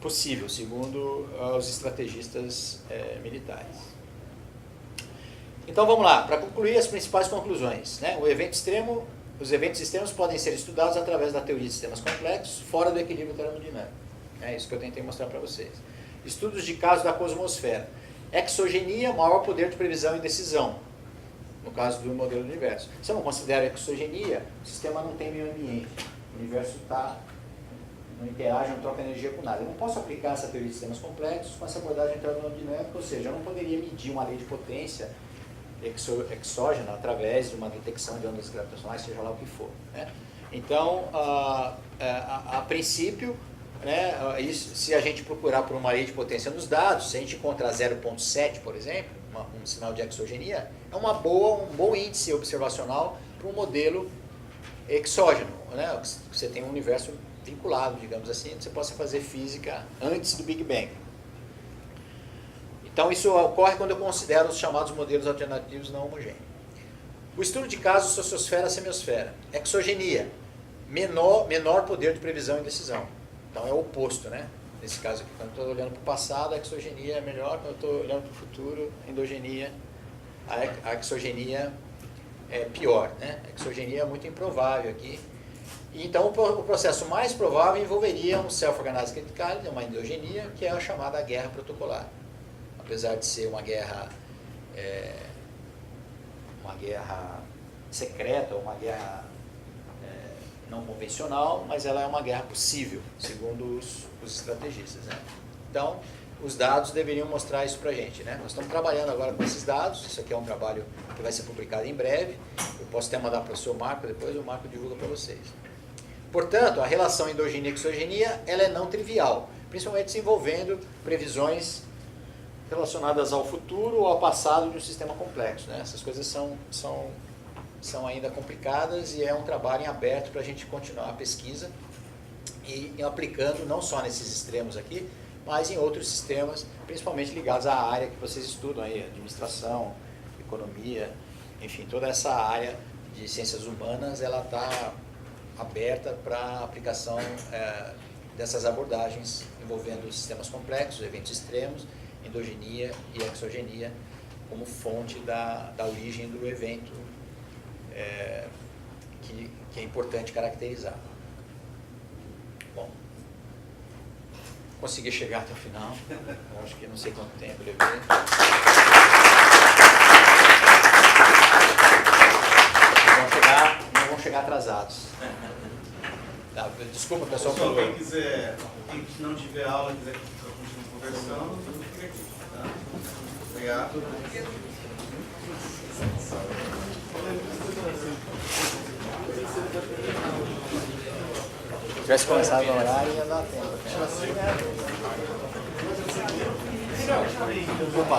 Speaker 2: possível, segundo os estrategistas militares. Então vamos lá, para concluir as principais conclusões. Né? Os eventos extremos podem ser estudados através da teoria de sistemas complexos, fora do equilíbrio termodinâmico. É isso que eu tentei mostrar para vocês. Estudos de caso da cosmosfera. Exogenia, maior poder de previsão e decisão, no caso do modelo do universo. Se eu não considero exogenia, o sistema não tem meio ambiente. O universo não interage, não troca energia com nada. Eu não posso aplicar essa teoria de sistemas complexos com essa abordagem termodinâmica, ou seja, eu não poderia medir uma lei de potência exógena através de uma detecção de ondas gravitacionais, seja lá o que for. Né? Então, a princípio, né, se a gente procurar por uma lei de potência nos dados, se a gente encontrar 0,7, por exemplo, um sinal de exogenia, é um bom índice observacional para um modelo exógeno, né? Você tem um universo vinculado, digamos assim, você possa fazer física antes do Big Bang. Então isso ocorre quando eu considero os chamados modelos alternativos não homogêneos. O estudo de casos sociosfera-semiosfera. Exogenia, menor poder de previsão e decisão. Então é o oposto, né? Nesse caso aqui, quando eu estou olhando para o passado, a exogenia é melhor, quando eu estou olhando para o futuro, a endogenia, a exogenia é pior, né? A exogenia é muito improvável aqui. E então o processo mais provável envolveria um self-organized critical, uma endogenia, que é a chamada guerra protocolar. Apesar de ser uma guerra secreta, uma guerra não convencional, mas ela é uma guerra possível, segundo os estrategistas, né? Então, os dados deveriam mostrar isso para a gente, né? Nós estamos trabalhando agora com esses dados, isso aqui é um trabalho que vai ser publicado em breve, eu posso até mandar para o seu Marco, depois o Marco divulga para vocês. Portanto, a relação endogenia e exogenia, ela é não trivial, principalmente se envolvendo previsões relacionadas ao futuro ou ao passado de um sistema complexo, né? Essas coisas são ainda complicadas e é um trabalho em aberto para a gente continuar a pesquisa e aplicando não só nesses extremos aqui, mas em outros sistemas, principalmente ligados à área que vocês estudam aí, administração, economia, enfim, toda essa área de ciências humanas, ela está aberta para a aplicação dessas abordagens envolvendo sistemas complexos, eventos extremos, endogenia e exogenia como fonte da origem do evento que é importante caracterizar. Bom, consegui chegar até o final, eu acho que não sei quanto tempo levei. Não vão chegar atrasados. Tá, desculpa, pessoal.
Speaker 3: Quem quiser, quem não tiver aula, quiser continuar conversando, fica aqui. Tá? Obrigado.
Speaker 2: Se tivesse começado no horário, ia dar tempo. Opa.